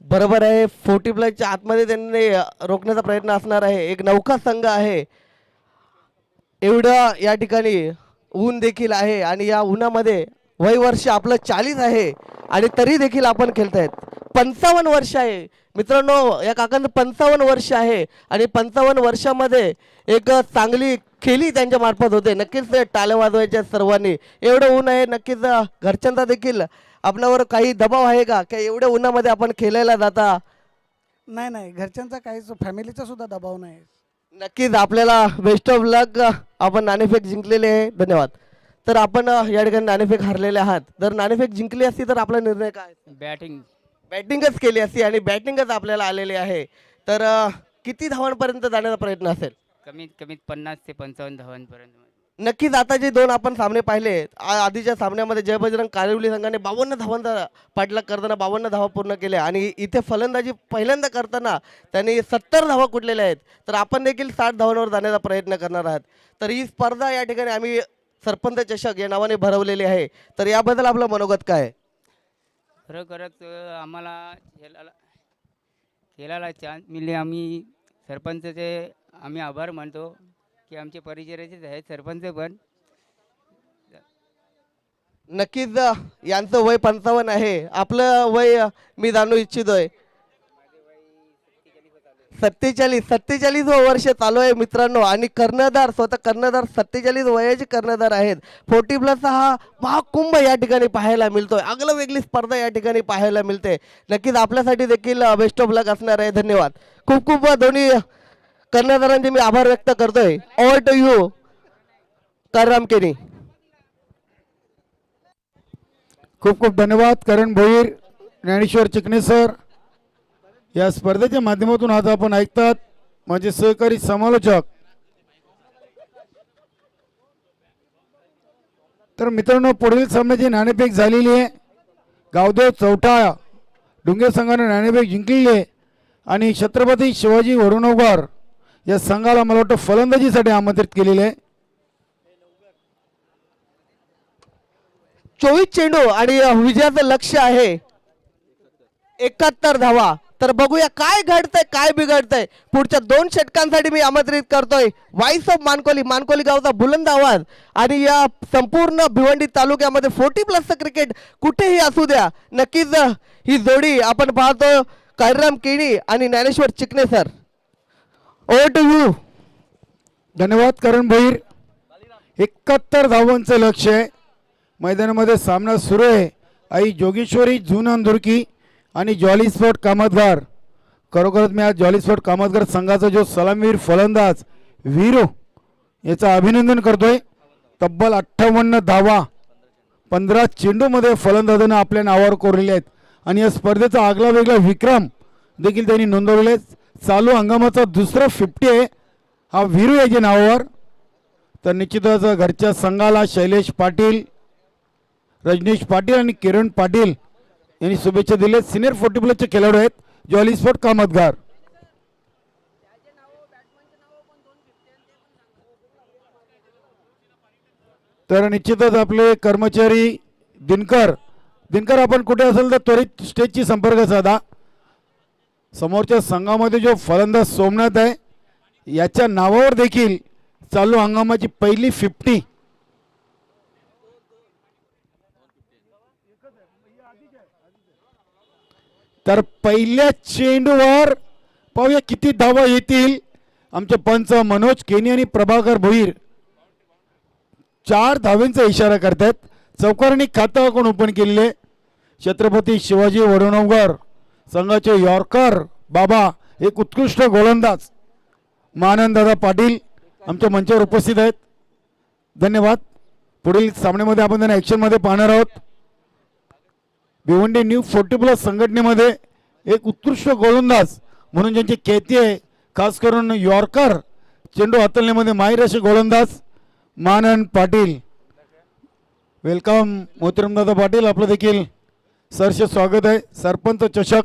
बरोबर आहे, 40+ आतमध्ये त्यांनी रोखण्याचा प्रयत्न असणार आहे. एक नौका संघ आहे. एवढं या ठिकाणी ऊन देखील आहे आणि या उन्हामध्ये वय वर्ष आपलं 40 आहे आणि तरी देखील आपण खेळतायत. 55 वर्ष आहे मित्रांनो, या काकांचं 55 वर्ष आहे आणि 55 वर्षामध्ये एक चांगली खेळी त्यांच्या मार्फत होते. नक्कीच ते टाळ्या वाजवायच्या सर्वांनी. एवढं ऊन आहे, नक्कीच घरच्यांचा देखील आपल्यावर काही दबाव आहे का की एवढ्या उन्हामध्ये आपण खेळायला जाता? नाही, घरच्यांचा काहीच, फॅमिलीचा सुद्धा दबाव नाही. नक्कीच आपल्याला बेस्ट ऑफ लक. आपण नाणेफेक जिंकलेले आहे, धन्यवाद. तर आपण या ठिकाणी नाणेफेक हारलेले आहात. जर नाणेफेक जिंकली असती तर आपला निर्णय काय? बॅटिंगच केली असती आणि बॅटिंगच आपल्याला आलेली आहे. तर किती धावांपर्यंत जाण्याचा प्रयत्न असेल? कमीत कमीत 50 ते 55 धावांपर्यंत. नक्कीच आता जे 2 आपण सामने पाहिले, आधीच्या सामन्यामध्ये जय बजरंग कारिवली संघाने 52 धावांचा पाठलाग करताना 52 धावा पूर्ण केल्या आणि इथे फलंदाजी पहिल्यांदा करताना त्यांनी 70 धावा कुठलेल्या आहेत. तर आपण देखील 60 धावांवर जाण्याचा प्रयत्न करणार आहात. तर ही स्पर्धा या ठिकाणी आम्ही सरपंच चषक या नावाने भरवलेली आहे. तर याबद्दल आपलं मनोगत काय? खरोखरच आम्हाला खेळायला चान्स मिळाले. आम्ही सरपंचचे आम्ही आभार मानतो की आमचे परिचयाचेच आहेत सरपंच. पण नक्कीच यांचं वय 55 आहे. आपलं वय मी जाणू इच्छितोय. 47 वर्ष चालू आहे मित्रांनो आणि कर्णधार, स्वतः कर्णधार 47 वयाचे कर्णधार आहेत. 40+ हा महाकुंभ या ठिकाणी पाहायला मिळतोय. आगळं वेगळी स्पर्धा या ठिकाणी पाहायला मिळते. नक्कीच आपल्यासाठी देखील बेस्ट ऑफ लक असणार आहे. धन्यवाद. खूप खूप दोन्ही कर्णधारांचे मी आभार व्यक्त करतोय. ओव्हर टू यू करराम केनी. खूप खूप धन्यवाद करण भोईर, ज्ञानेश्वर चिकणे सर. या स्पर्धेच्या माध्यमातून आज आपण ऐकतात माझे सहकारी समालोचक. तर मित्रांनो, पुढील सामन्याची नाणेफेक झालेली आहे. गावदेव चौटाळा डुंगे संघाने नाणेफेक जिंकलेली आहे आणि छत्रपती शिवाजी वडुणोगर या संघाला मला वाटतं फलंदाजीसाठी आमंत्रित केलेले आहे. 24 चेंडू आणि विजयाचं लक्ष्य आहे 71 धावा. तर बघूया काय घडतंय काय बिघडतंय. पुढच्या 2 षटकांसाठी मी आमंत्रित करतोय व्हाईस ऑफ मानकोली गावचा बुलंद आवाज. आणि या संपूर्ण भिवंडी तालुक्यामध्ये 40+ क्रिकेट कुठेही असू द्या, नक्कीच ही जोडी आपण पाहतो करराम केणी आणि Dnyaneshwar Chikane sir. Over to you. धन्यवाद करण भोईर. 71 धावांचं लक्ष आहे. मैदानामध्ये सामना सुरू आहे. आई जोगेश्वरी जुनांदुर्की आणि जॉली स्पोर्ट कामतगार. खरोखरच मी आज जॉली स्पोर्ट कामतगार संघाचा जो सलामीवीर फलंदाज वीरू याचं अभिनंदन करतोय. तब्बल 58 धावा 15 चेंडूमध्ये फलंदाजांना आपल्या नावावर कोरलेले आहेत आणि या स्पर्धेचा आगला वेगळा विक्रम देखील त्यांनी नोंदवलेला आहे. चालू हंगामाचा दुसरा 50 आहे हा वीरू याच्या नावावर. तर निश्चितच घरच्या संघाला शैलेश पाटील, रजनीश पाटील आणि किरण पाटील यांनी शुभेच्छा दिल्या. सिनियर 40+ खेळाडू आहेत जॉली स्पोर्ट कामतगार. तर निश्चितच आपले कर्मचारी दिनकर आपण कुठे असेल तर त्वरित स्टेजची संपर्क साधा. समोरच्या संघामध्ये जो फलंदाज सोमनाथ आहे याच्या नावावर देखील चालू हंगामाची पहिली 50. तर पहिल्या चेंडूवर पाहूया किती धावा येतील. आमचे पंच मनोज केनी आणि प्रभाकर भोईर 4 धावांचा इशारा करतात. चौकारांनी खातं कोण ओपन केलेले. छत्रपती शिवाजी वडुणोगर संघाचे यॉर्कर बाबा एक उत्कृष्ट गोलंदाज माननदादा पाटील आमच्या मंचावर उपस्थित आहेत. धन्यवाद. पुढील सामन्यामध्ये आपण त्यांना ॲक्शनमध्ये पाहणार आहोत. भिवंडी न्यू 40+ संघटनेमध्ये एक उत्कृष्ट गोलंदाज म्हणून ज्यांची ख्याती आहे, खास करून यॉर्कर चेंडू हाताळण्यामध्ये माहीर असे गोलंदाज मानन पाटील. वेलकम मोहतरमदादा पाटील, आपलं देखील सहर्ष स्वागत आहे. सरपंच चषक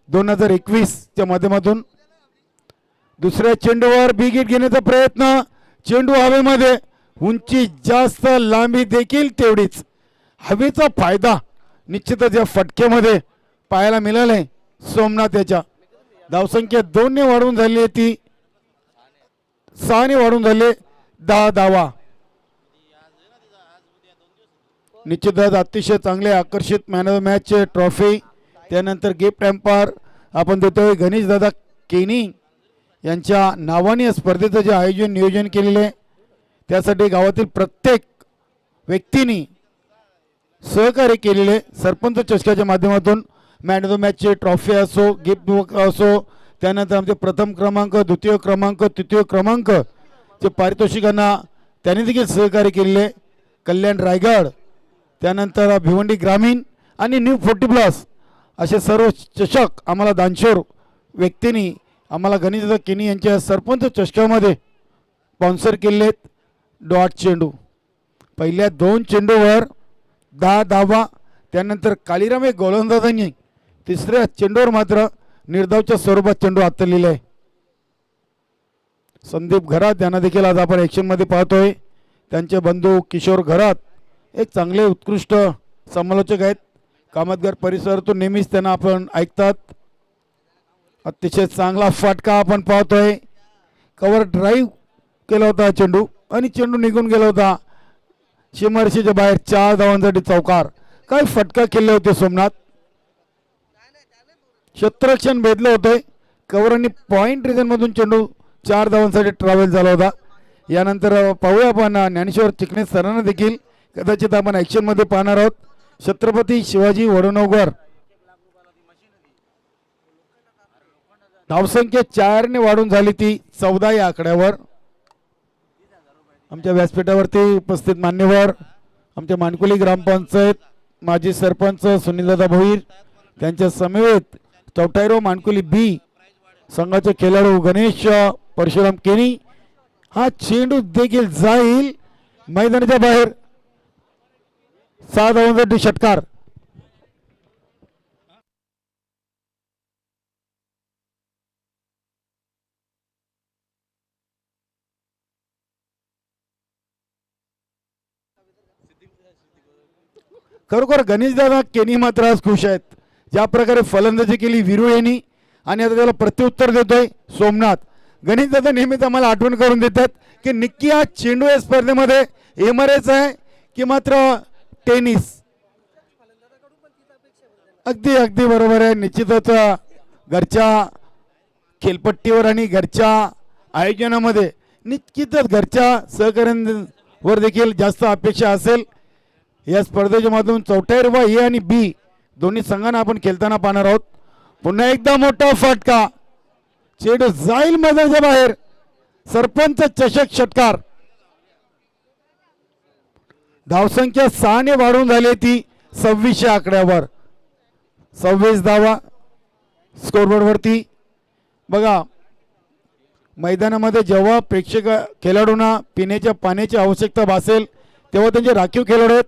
2021च्या माध्यमातून दुसऱ्या चेंडूवर बिग हिट घेण्याचा प्रयत्न. चेंडू हवेमध्ये, उंची जास्त, लांबी देखील तेवढीच. हवेचा फायदा निश्चितच या फटक्यामध्ये पाहायला मिळालाय. सोमनाथ याच्या धावसंख्या 2 ने वाढून झाली आहे, ती 6 ने वाढून झाले 10 धावा. निश्चितच अतिशय चांगले आकर्षित man of the match trophy. त्यानंतर गिफ्ट एम्पायर आपण देतोय गणेश दादा केनी यांच्या नावाने या स्पर्धेचं जे आयोजन नियोजन केलेलं आहे त्यासाठी गावातील प्रत्येक व्यक्तींनी सहकार्य केलेले. सरपंच चषकाच्या माध्यमातून मॅन ऑफ द मॅचची ट्रॉफी असो, गिफ्ट बुक असो, त्यानंतर आमचे प्रथम क्रमांक, द्वितीय क्रमांक, तृतीय क्रमांक चे पारितोषिकांना त्यांनी देखील सहकार्य केलेले. कल्याण रायगड, त्यानंतर भिवंडी ग्रामीण आणि न्यू 40+ असे सर्व चषक आम्हाला दानशूर व्यक्तींनी आम्हाला गणेशदादा केनी यांच्या सरपंच चषकामध्ये स्पॉन्सर केले आहेत. डॉट चेंडू पहिल्या 2 चेंडूवर 10 धावा. त्यानंतर कालीराम एक गोलंदाजांनी तिसऱ्या चेंडूवर मात्र निर्धावच्या स्वरूपात चेंडू हाताळलेला आहे. संदीप घरात यांना देखील आज आपण ॲक्शनमध्ये पाहतोय. त्यांचे बंधू किशोर घरात एक चांगले उत्कृष्ट समालोचक आहेत. कामतगार परिसरातून नेहमीच त्यांना आपण ऐकतात. अतिशय चांगला फटका आपण पाहतोय. कव्हर ड्राईव्ह केला होता चेंडू आणि चेंडू निघून गेला होता सीमारेषेच्या बाहेर. 4 धावांसाठी चौकार. काय फटका केले होते सोमनाथ. क्षेत्ररक्षण भेदलं होतंय. कव्हर आणि पॉइंट रिजनमधून चेंडू 4 धावांसाठी ट्रॅव्हल झाला होता. यानंतर पाहूया आपण ज्ञानेश्वर चिकणे सरांना देखील कदाचित आपण ॲक्शनमध्ये पाहणार आहोत. छत्रपती शिवाजी वडुणोगर धावसंख्या 4ने वाढून झाली ती 14 या आकड्यावर. आमच्या व्यासपीठावरती उपस्थित मान्यवर आमच्या मानकुली ग्रामपंचायत माजी सरपंच सुनीलदादा भोईर त्यांच्या समवेत चौटायरो मानकुली बी संघाचे खेळाडू गणेश परशुराम केनी. हा चेंडू देखील जाईल मैदानाच्या बाहेर. 6 धावांसाठी षटकार. खरोखर गणेशदादा केनी मात्र आज खुश आहेत. ज्या प्रकारे फलंदाजी केली वीरू यांनी आणि आता त्याला प्रत्युत्तर देतोय सोमनाथ. गणेशदादा नेहमीच आम्हाला आठवण करून देतात की नक्की हा चेंडू या स्पर्धेमध्ये एमआरएच आहे की मात्र टेनिस. अगदी अगदी बरोबर आहे. निश्चितच घरच्या खेळपट्टीवर आणि घरच्या आयोजनामध्ये निश्चितच घरच्या सहकार्यांवर देखील जास्त अपेक्षा असेल. या स्पर्धेच्या माध्यमातून चौटायरवा ए आणि बी दोन्ही संघांना आपण खेळताना पाहणार आहोत. पुन्हा एकदा मोठा फटका. चेंडू जाईल मैदानाच्या बाहेर. सरपंच चषक षटकार. धावसंख्या 6ने वाढून झाली ती 26 आकड्यावर. 26 धावा स्कोरबोर्डवरती. बघा मैदानामध्ये जेव्हा प्रेक्षक खेळाडूंना पिण्याच्या पाण्याची आवश्यकता भासेल तेव्हा त्यांचे राखीव खेळाडू आहेत.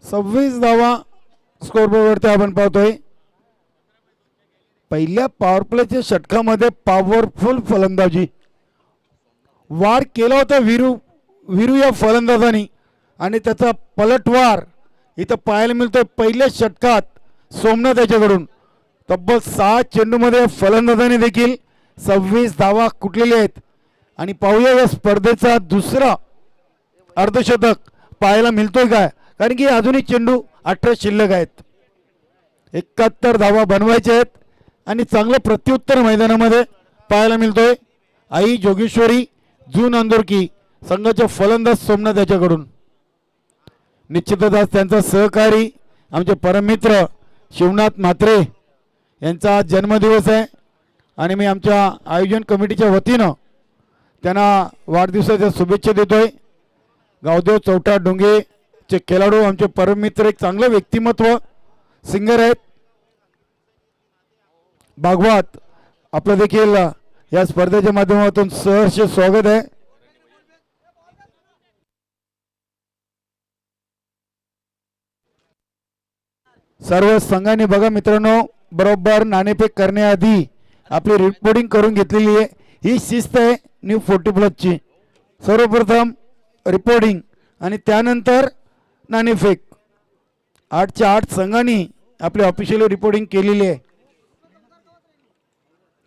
सव्वीस धावा स्कोरबोर्डवरती आपण पाहतोय. पहिल्या पॉवर प्लेच्या षटकामध्ये पॉवरफुल फलंदाजी वार केला होता वीरू या फलंदाजांनी आणि त्याचा पलटवार इथं पाहायला मिळतोय. पहिल्या षटकात सोमनाथ याच्याकडून तब्बल 6 चेंडूमध्ये फलंदाजांनी देखील 26 धावा कुटलेल्या आहेत. आणि पाहूया या स्पर्धेचा दुसरा अर्धशतक पाहायला मिळतोय काय, कारण की अजूनही चेंडू 18 शिल्लक आहेत. 71 धावा बनवायच्या आहेत आणि चांगलं प्रत्युत्तर मैदानामध्ये पाहायला मिळतोय. आई जोगेश्वरी जून अंदोरकी संघाच्या फलंदाज सोमनाथ याच्याकडून. निश्चितच आज त्यांचा सहकारी आमचे परममित्र शिवनाथ म्हात्रे यांचा आज जन्मदिवस आहे आणि मी आमच्या आयोजन कमिटीच्या वतीनं त्यांना वाढदिवसाच्या शुभेच्छा देतोय. गावदेव चौटा डोंगेचे खेळाडू आमचे परममित्र एक चांगलं व्यक्तिमत्व सिंगर आहेत. भागवत आपलं देखील या स्पर्धेच्या माध्यमातून सहर्ष स्वागत आहे. सर्व संघांनी बघा मित्रांनो बरोबर नाणेफेक करण्याआधी आपली रिपोर्टिंग करून घेतलेली आहे. ही शिस्त आहे न्यू 40+ सर्वप्रथम रिपोर्टिंग आणि त्यानंतर नाणेफेक. 8च्या 8 संघांनी आपली ऑफिशियल रिपोर्टिंग केलेली आहे.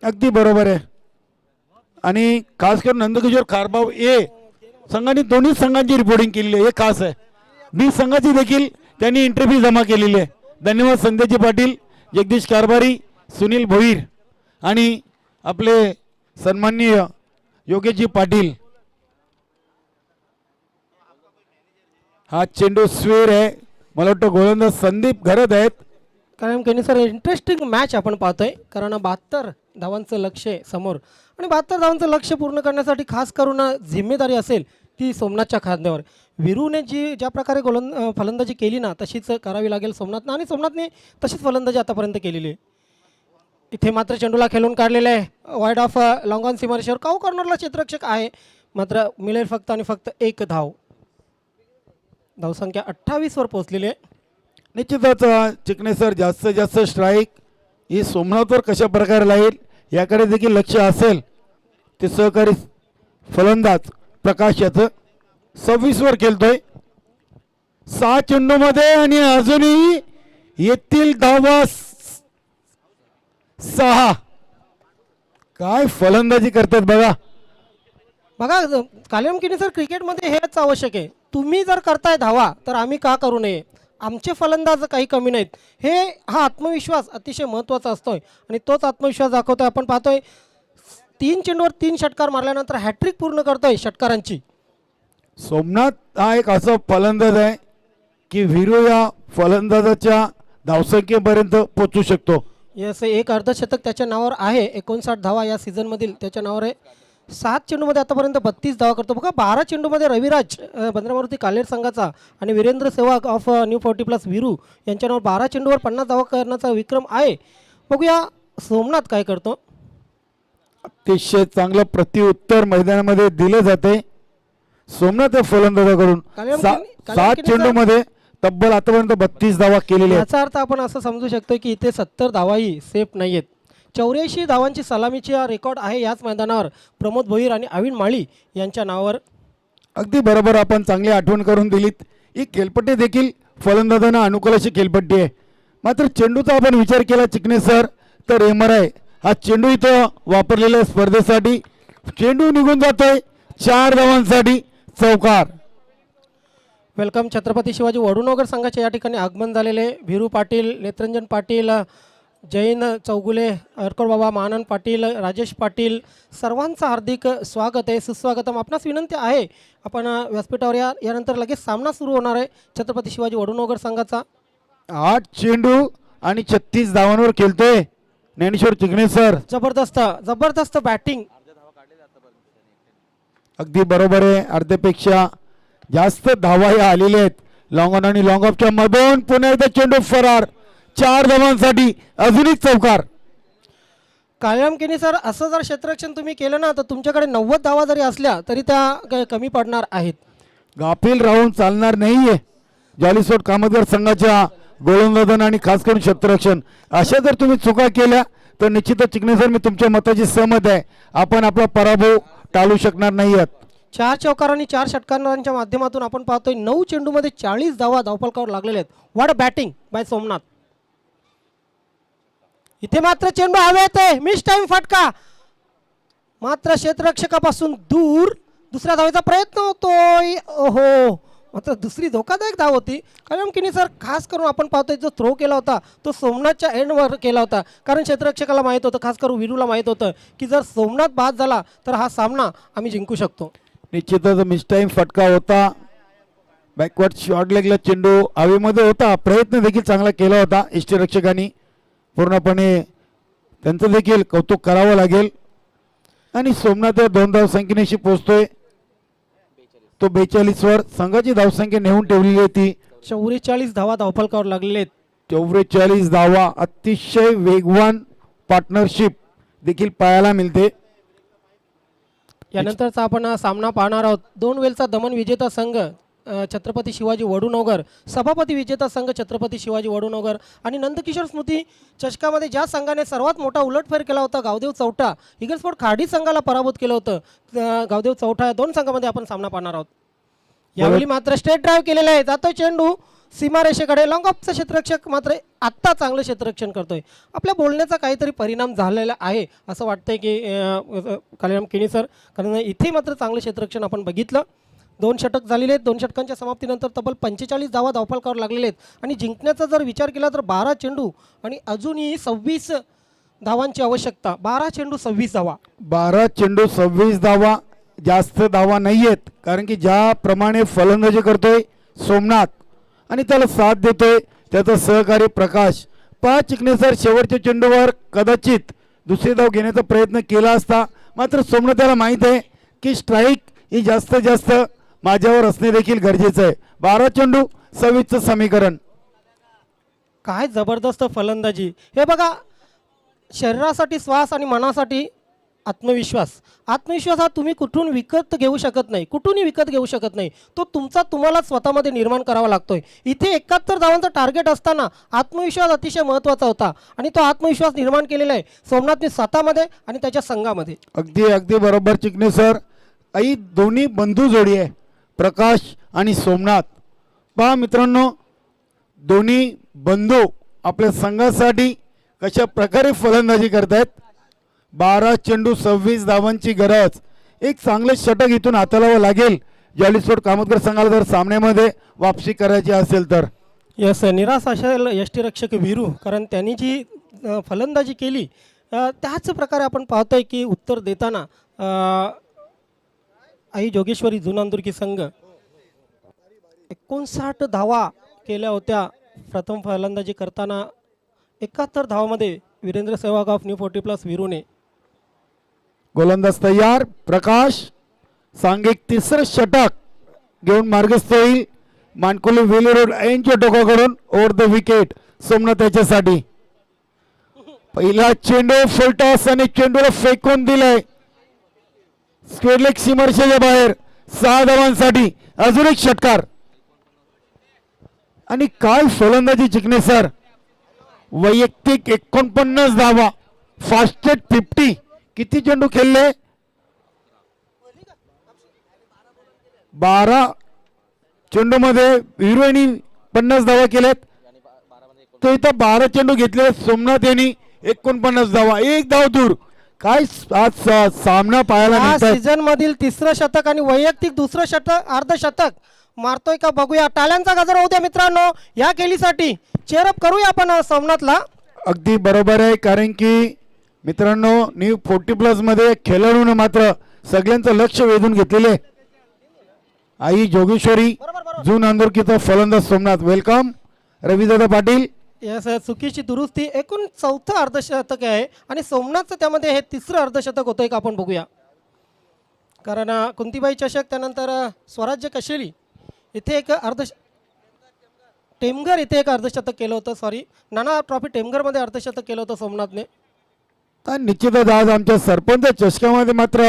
अगदी बरोबर आहे. आणि खास करून नंदकिशोर खारबाव ए संघाने दोन्ही संघांची रिपोर्टिंग केलेली आहे. हे खास आहे. बी संघाची देखील त्यांनी एंट्री जमा केलेली आहे. धन्यवाद संध्याजी पाटील, जगदीश कारभारी, सुनील भोईर आणि आपले सन्माननीय योगेशजी पाटील. हा चेंडू स्वेर आहे. मला वाटतं गोलंदाज संदीप घरत आहेत. कारण की सर इंटरेस्टिंग मॅच आपण पाहतोय. कारण 72 धावांचं लक्ष आहे समोर आणि 72 धावांचं लक्ष पूर्ण करण्यासाठी खास करून जिम्मेदारी असेल ती सोमनाथच्या खांद्यावर. वीरूने ज्या प्रकारे फलंदाजी केली ना तशीच करावी लागेल सोमनाथनं आणि सोमनाथने तशीच फलंदाजी आतापर्यंत केलेली आहे. इथे मात्र चेंडूला खेळून काढलेलं आहे वाईड ऑफ लॉंग ऑन सीमारेषेवर. काऊ कॉर्नरला क्षेत्ररक्षक आहे मात्र मिळेल फक्त आणि फक्त 1 धाव. धावसंख्या 28 वर पोहोचलेली आहे. निश्चितच चिकणे सर जास्तीत जास्त स्ट्राईक ही सोमनाथवर कशा प्रकारे लागेल याकडे देखील लक्ष असेल. ते सहकारी फलंदाज प्रकाश याचं 26 वर खेळतोय 6 चेंडूमध्ये आणि अजूनही येथील धावा 6. काय फलंदाजी करतात बघा. बघा कालिम किनी सर क्रिकेटमध्ये हेच आवश्यक आहे. तुम्ही जर करताय धावा तर आम्ही का करू नये. आमचे फलंदाज काही कमी नाहीत. हा आत्मविश्वास अतिशय महत्त्वाचा असतोय आणि तोच आत्मविश्वास दाखवतोय. आपण पाहतोय 3 चेंडूवर 3 षटकार मारल्यानंतर हॅट्रिक पूर्ण करतोय षटकारांची. सोमनाथ हा एक असा फलंदाज आहे की वीरू या फलंदाजाच्या धावसंख्येपर्यंत पोहोचू शकतो. यस, एक अर्धशतक त्याच्या नावावर आहे. 59 धावा या सीझनमधील त्याच्या नावावर आहे. 7 चेंडूमध्ये आतापर्यंत 32 धावा करतो. बघा 12 चेंडूमध्ये रविराज बंद्रामारुती कालेर संघाचा आणि वीरेंद्र सेवाग ऑफ न्यू 40+ वीरू यांच्या नावावर 12 चेंडूवर 50 धावा करण्याचा विक्रम आहे. बघूया सोमनाथ काय करतो. अतिशय चांगलं प्रत्युत्तर मैदानामध्ये दिले जाते सोमनाथ या फलंदाजाकडून. कालिम 7 चेंडूमध्ये तब्बल आतापर्यंत 32 धावा केलेल्या आहेत. याचा अर्थ आपण असं समजू शकतो की इथे 70 धावाही सेफ नाही आहेत. 84 धावांची सलामीची रेकॉर्ड आहे याच मैदानावर प्रमोद भोईर आणि अविन माळी यांच्या नावावर. अगदी बरोबर, आपण चांगली आठवण करून दिलीत. ही खेळपट्टी देखील फलंदाजांना अनुकूल अशी खेळपट्टी आहे. मात्र चेंडूचा आपण विचार केला चिकणे सर तर MRI हा चेंडू इथं वापरलेल्या स्पर्धेसाठी चेंडू निघून जातोय 4 धावांसाठी चौकार. वेलकम छत्रपती शिवाजी वडूनगर संघाचे या ठिकाणी आगमन झालेले भिरू पाटील, नेत्रंजन पाटील, जैन चौगुले, अर्कड बाबा, मानन पाटील, राजेश पाटील सर्वांचं हार्दिक स्वागत आहे, सुस्वागतम. आपणास विनंती आहे आपण व्यासपीठावर या. यानंतर लगेच सामना सुरू होणार आहे छत्रपती शिवाजी वडूनगर संघाचा. 8 चेंडू आणि 36 धावांवर खेळतोय ज्ञानेश्वर चिकणे सर. जबरदस्त जबरदस्त बॅटिंग. अगदी बरोबर आहे, अर्ध्यापेक्षा जास्त धावा या आलेल्या आहेत. लॉंग ऑन आणि लॉंग ऑफच्या मधून पुन्हा एकदा चेंडू फरार. 4 धावांसाठी अजूनही चौकार. कायम केनी सर, असं जर क्षेत्ररक्षण तुम्ही केलं ना तर तुमच्याकडे 90 धावा जरी असल्या तरी त्या कमी पडणार आहेत. गाफील राहून चालणार नाहीये जालीसोट कामतगार संघाच्या गोलंदाजन आणि खास करून क्षेत्ररक्षण. अशा जर तुम्ही चुका केल्या तर निश्चितच चिकणे सर मी तुमच्या मताची सहमत आहे, आपण आपला पराभव टाळू शकणार नाही आहात. 4 चौकार आणि 4 षटकारांच्या माध्यमातून आपण पाहतोय 9 चेंडूमध्ये 40 धावा धावफलकावर लागलेले आहेत. What batting by Somnath. इथे मात्र चेंडू हवेत आहे, मिस टाइम फटका. मात्र क्षेत्ररक्षकापासून दूर. दुसऱ्या धावेचा प्रयत्न होतोय. ओहो, मात्र दुसरी धोकादायक धाव होती. कारण की सर खास करून आपण पाहतोय जो थ्रो केला होता तो सोमनाथच्या एंडवर केला होता. कारण क्षेत्ररक्षकाला माहीत होतं, खास करून वीरूला माहीत होतं की जर सोमनाथ बाद झाला तर हा सामना आम्ही जिंकू शकतो. निश्चितच मिस टाइम फटका होता. बॅकवर्ड शॉर्ट लेगला चेंडू हवेमध्ये होता. प्रयत्न देखील चांगला केला होता यष्टीरक्षकांनी. पूर्णपणे त्यांचं देखील कौतुक करावं लागेल. आणि सोमनाथ 2 धावसंख्येशी पोहोचतोय. तो 42 वर संघाची धावसंख्या नेऊन ठेवलेली आहे ती 44 धावा धावफलकावर लागलेले आहेत. 44 धावा. अतिशय वेगवान पार्टनरशिप देखील पाहायला मिळते. यानंतरचा आपण सामना पाहणार आहोत. 2 वेलचा दमन विजेता संघ छत्रपती शिवाजी वडूनगर, सभापती विजेता संघ छत्रपती शिवाजी वडूनगर आणि नंदकिशोर स्मृती चषकामध्ये ज्या संघाने सर्वात मोठा उलटफेर केला होता गावदेव चौटा, ईगल स्पोर्ट खाडी संघाला पराभूत केलं होतं. गावदेव चौटा या 2 संघामध्ये आपण सामना पाहणार आहोत. यावेळी मात्र स्ट्रेट ड्राईव्ह केलेला आहे. जातोय चेंडू सीमारेषेकडे. लॉंग ऑफचा क्षेत्ररक्षक मात्र आत्ता चांगलं क्षेत्ररक्षण करतोय. आपल्या बोलण्याचा काहीतरी परिणाम झालेला आहे असं वाटतंय की कल्याण केणी सर, कारण इथे मात्र चांगलं क्षेत्ररक्षण आपण बघितलं. 2 षटक झालेले आहेत. 2 षटकांच्या समाप्तीनंतर तब्बल 45 धावा धावफलकावर लागलेले आहेत. आणि जिंकण्याचा जर विचार केला तर 12 चेंडू आणि अजूनही 26 धावांची आवश्यकता. 12 चेंडू 26 धावा. 12 चेंडू 26 धावा. जास्त धावा नाही आहेत, कारण की ज्याप्रमाणे फलंदाजी करतोय सोमनाथ आणि त्याला साथ देतोय त्याचा सहकारी प्रकाश. 5 चिकणे सर शेवटच्या चेंडूवर कदाचित दुसरी धाव घेण्याचा प्रयत्न केला असता, मात्र सोमनाथ त्याला माहीत आहे की स्ट्राईक ही जास्तीत जास्त माझ्यावर असणे देखील गरजेचं आहे. 12 चेंडू 26चं समीकरण. काय जबरदस्त फलंदाजी. हे बघा, शरीरासाठी श्वास आणि मनासाठी आत्मविश्वास. आत्मविश्वास हा तुम्ही कुठून विकत घेऊ शकत नाही, कुठूनही विकत घेऊ शकत नाही. तो तुमचा तुम्हाला स्वतःमध्ये निर्माण करावा लागतोय. इथे 71 धावांचं टार्गेट असताना आत्मविश्वास अतिशय महत्त्वाचा होता आणि तो आत्मविश्वास निर्माण केलेला आहे सोमनाथने स्वतःमध्ये आणि त्याच्या संघामध्ये. अगदी बरोबर चिकणे सर. आई दोन्ही बंधू जोडी आहे प्रकाश आणि सोमनाथ. पहा मित्रांनो, दोन्ही बंधू आपल्या संघासाठी कशा प्रकारे फलंदाजी करतायत. 12 चेंडू 26 धावांची गरज. एक चांगलं षटक इथून हाताळावं लागेल जालीसोट कामतगार संघाला जर सामन्यामध्ये वापसी करायची असेल तर. यस, निराश असेल यष्टीरक्षक वीरू, कारण त्यांनी जी फलंदाजी केली त्याच प्रकारे आपण पाहतोय की उत्तर देताना आई जोगेश्वरी जुनांदुर्गी संघ 59 धावा केल्या होत्या प्रथम फलंदाजी करताना. 71 धावामध्ये वीरेंद्र सेहवाग ऑफ न्यू 40+ विरूने. गोलंदाज तयार. प्रकाश सांघिक तिसरं षटक घेऊन मार्गस्थ होईल. मानकुली वेली रोड यांच्या टोकाकडून ओव्हर द विकेट सोमनाथ याच्यासाठी. पहिला चेंडू फुलटॉस आणि चेंडूला फेकून दिलाय स्क्वेअर लेग सीमारेषेच्या बाहेर. 6 धावांसाठी अजून एक षटकार. आणि काय फलंदाजी चिकणे सर. वैयक्तिक 49 धावा, फास्टेस्ट 50. किती चेंडू खेळले? 12 चेंडू मध्ये वीरू यांनी 50 धावा केल्यात. तो इथं 12 चेंडू घेतले. सोमनाथ यांनी 49 धावा, 1 धाव दूर. काय आज सामना पाहायला या मिळतोय. सीझन मधील तिसरं शतक आणि वैयक्तिक दुसरं शतक, अर्धशतक मारतोय का बघूया. टाळ्यांचा गजर होऊ द्या मित्रांनो या केलीसाठी. चेअरअप करूया आपण सोमनाथला. अगदी बरोबर आहे. कारण की मित्रांनो न्यू 40+ मध्ये खेळाडूने मात्र सगळ्यांचं लक्ष वेधून घेतलेले. आई जोगेश्वरी जून अंदुरकीचा फलंदाज सोमनाथ. वेलकम रविदादा पाटील. यस, चुकीची दुरुस्ती. एकूण 4थं अर्धशतक आहे आणि सोमनाथचं त्यामध्ये हे 3रं अर्धशतक होतंय का आपण बघूया. कारण कुंतीबाई चषक त्यानंतर स्वराज्य कशेली इथे एक टेमघर इथे एक अर्धशतक केलं होतं. सॉरी, नाना ट्रॉफी टेमघरमध्ये अर्धशतक केलं होतं सोमनाथने. निश्चितच आज आमच्या सरपंच चषकामध्ये मात्र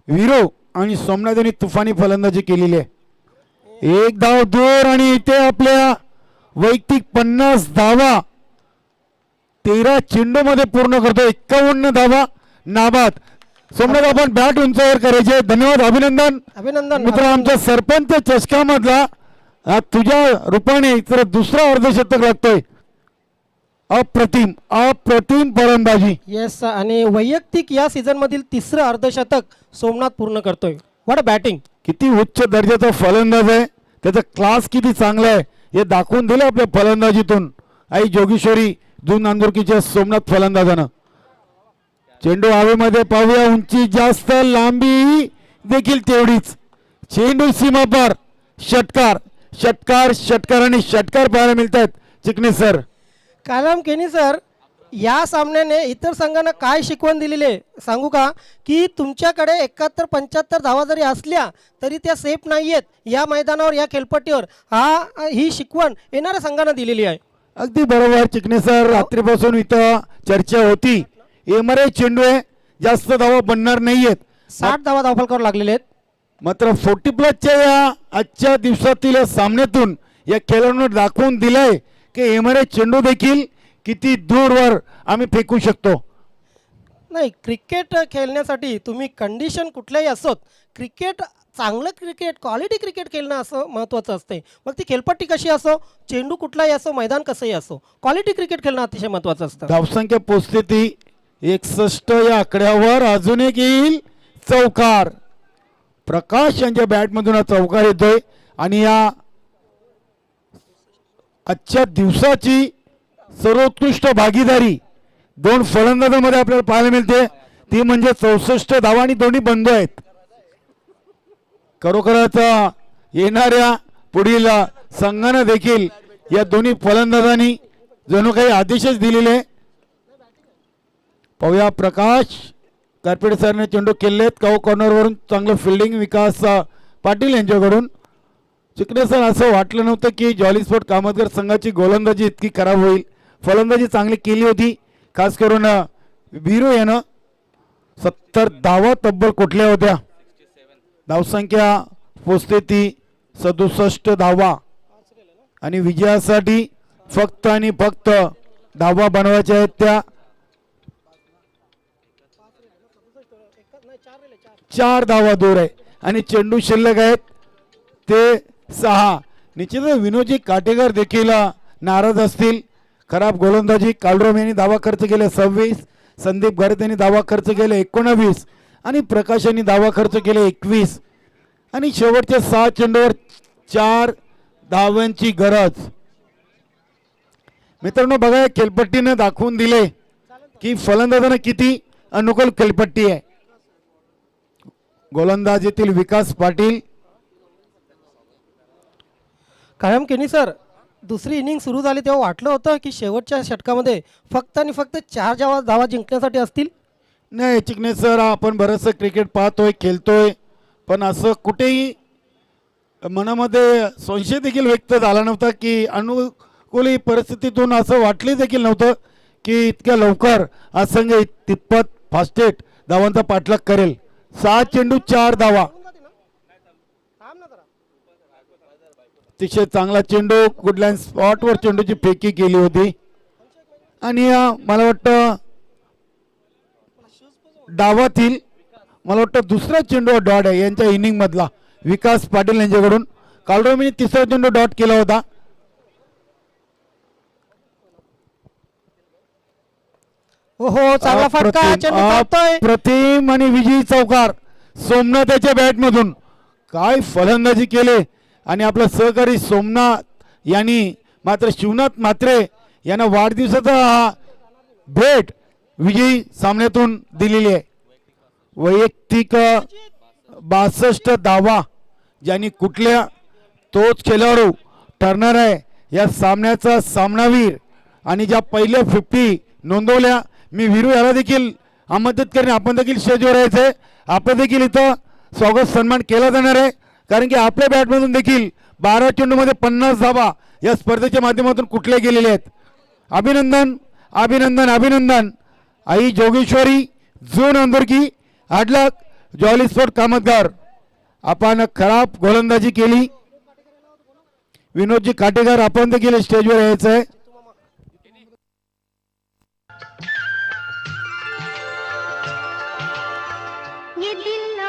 वीरू आणि सोमनाथ यांनी तुफानी फलंदाजी केलेली आहे. 1 धाव दूर आणि इथे आपल्या वैयक्तिक 50 धावा 13 चेंडू मध्ये पूर्ण करतो. 51 धावा नाबाद. सोमनाथ आपण बॅट उंचावर करायचे. धन्यवाद, अभिनंदन. अभिनंदन मित्र आमच्या सरपंच चषकामधला तुझ्या रूपाने तर दुसरा अर्धशतक लागतोय. अप्रतिम अप्रतिम फलंदाजी. येस, आणि वैयक्तिक या सीझन मधील 3रं अर्धशतक सोमनाथ पूर्ण करतोय. What a batting. किती उच्च दर्जाचा फलंदाज आहे. त्याचा क्लास किती चांगला आहे हे दाखवून दिलं आपल्या फलंदाजीतून आई जोगेश्वरी जून नांदुरकीच्या सोमनाथ फलंदाजानं. चेंडू हवेमध्ये पाहूया. उंची जास्त, लांबी देखील तेवढीच. चेंडू सीमापार. षटकार षटकार षटकार आणि षटकार पाहायला मिळतात चिकणे सर. कालम केनी सर, या सामन्याने इतर संघांना काय शिकवण दिलेली आहे सांगू का. की तुमच्याकडे 71-75 धावा जरी असल्या तरी त्या सेफ नाही आहेत या मैदानावर, या खेळपट्टीवर. ही शिकवण येणाऱ्या संघांना दिलेली आहे. अगदी बरोबर चिकणे सर. रात्रीपासून इथं चर्चा होती. एमआरआय चेंडू आहे, जास्त धावा बनणार नाहीयेत. 60 धावा धावफलकावर लागलेले आहेत. मात्र 40+ या आजच्या दिवसातील या सामन्यातून या खेळाडूंना दाखवून दिलंय की एमआरआय चेंडू देखील किती दूरवर आम्ही फेकू शकतो. नाही, क्रिकेट खेळण्यासाठी तुम्ही कंडिशन कुठल्याही असोत, क्रिकेट चांगलं क्रिकेट, क्वालिटी क्रिकेट खेळणं असं महत्त्वाचं असते. मग ती खेळपट्टी कशी असो, चेंडू कुठलाही असो, मैदान कसंही असो, क्वालिटी क्रिकेट खेळणं अतिशय महत्त्वाचं असतं. धावसंख्या पोचते ती 61 या आकड्यावर. अजून एक येईल चौकार. प्रकाश यांच्या बॅटमधून हा चौकार येतोय आणि या आजच्या दिवसाची सर्वोत्कृष्ट भागीदारी 2 फलंदाजांमध्ये आपल्याला पाहायला मिळते. ती म्हणजे 64 धावा आणि दोन्ही बंधू आहेत. खरोखरच येणाऱ्या पुढील संघानं देखील या दोन्ही फलंदाजांनी जणू काही आदेशच दिलेले. पाहूया. प्रकाश कार्पेट सरने चेंडू केलेत. काऊ कॉर्नरवरून चांगलं फिल्डिंग विकास पाटील यांच्याकडून. चिकणे सर, असं वाटलं नव्हतं की जॉली स्पोर्ट कामतगर संघाची गोलंदाजी इतकी खराब होईल. फलंदाजी चांगली केली होती, खास करून वीरू यानं 70 धावा तब्बल कोटल्या होत्या. धावसंख्या पोचते ती 67 धावा आणि विजयासाठी फक्त आणि फक्त धावा बनवायच्या आहेत त्या 4 धावा दूर आहे आणि चेंडू शिल्लक आहेत ते 6. निश्चितच विनोदजी काटेकर देखील नाराज असतील. खराब गोलंदाजी. कालरोम यांनी धावा खर्च केले 26, संदीप घरत यांनी धावा खर्च केले 19 आणि प्रकाश यांनी धावा खर्च केले 21 आणि शेवटच्या 6 चेंडूवर 4 धावांची गरज. मित्रांनो बघा, खेळपट्टीने दाखवून दिले की फलंदाजांना किती अनुकूल खेळपट्टी आहे. गोलंदाजीतील विकास पाटील. कायम केनी सर, दुसरी इनिंग सुरू झाली तेव्हा वाटलं होतं की शेवटच्या षटकामध्ये फक्त आणि फक्त 4 धावा जिंकण्यासाठी असतील. नाही चिकणे सर, आपण बरंचसं क्रिकेट पाहतोय खेळतोय, पण असं कुठेही मनामध्ये संशय देखील व्यक्त झाला नव्हता की अनुकूल परिस्थितीतून असं वाटले देखील नव्हतं की इतक्या लवकर हा संघ तितपत फास्टेट धावांचा पाठलाग करेल. 6 चेंडू 4 धावा. अतिशय चांगला चेंडू, गुडलँड स्पॉटवर चेंडूची फेकी केली होती. आणि मला वाटतं डावातील मला वाटतं दुसरा चेंडू डॉट आहे यांच्या इनिंग मधला विकास पाटील यांच्याकडून. कालरोमीने तिसरा चेंडू डॉट केला होता. ओहो, चांगला फटका, चेंडू चालतोय. प्रतिम आणि विजयी चौकार सोमनाथ याच्या बॅट मधून. काय फलंदाजी केले आणि आपला सहकारी सोमनाथ यांनी मात्र शिवनाथ म्हात्रे यांना वाढदिवसाचा हा भेट विजयी सामन्यातून दिलेली आहे. वैयक्तिक 62 धावा ज्यांनी कुठल्या तोच खेळाडू ठरणार आहे या सामन्याचा सामनावीर. आणि ज्या पहिल्या 50 नोंदवल्या, मी वीरू याला देखील आमंत्रित करेन. आपण देखील स्टेजवर यायचंय. आपण देखील इथं स्वागत सन्मान केला जाणार आहे, कारण की आपल्या बॅटमधून देखील 12 चेंडूमध्ये 50 धावा या स्पर्धेच्या माध्यमातून कुठल्या गेलेल्या आहेत. अभिनंदन अभिनंदन अभिनंदन. आई जोगेश्वरी जून अंदुरकी हाडलक जॉली स्पोर्ट कामतगार. आपण खराब गोलंदाजी केली. विनोदजी काटेकर, आपण देखील स्टेजवर यायचं आहे. ये दिल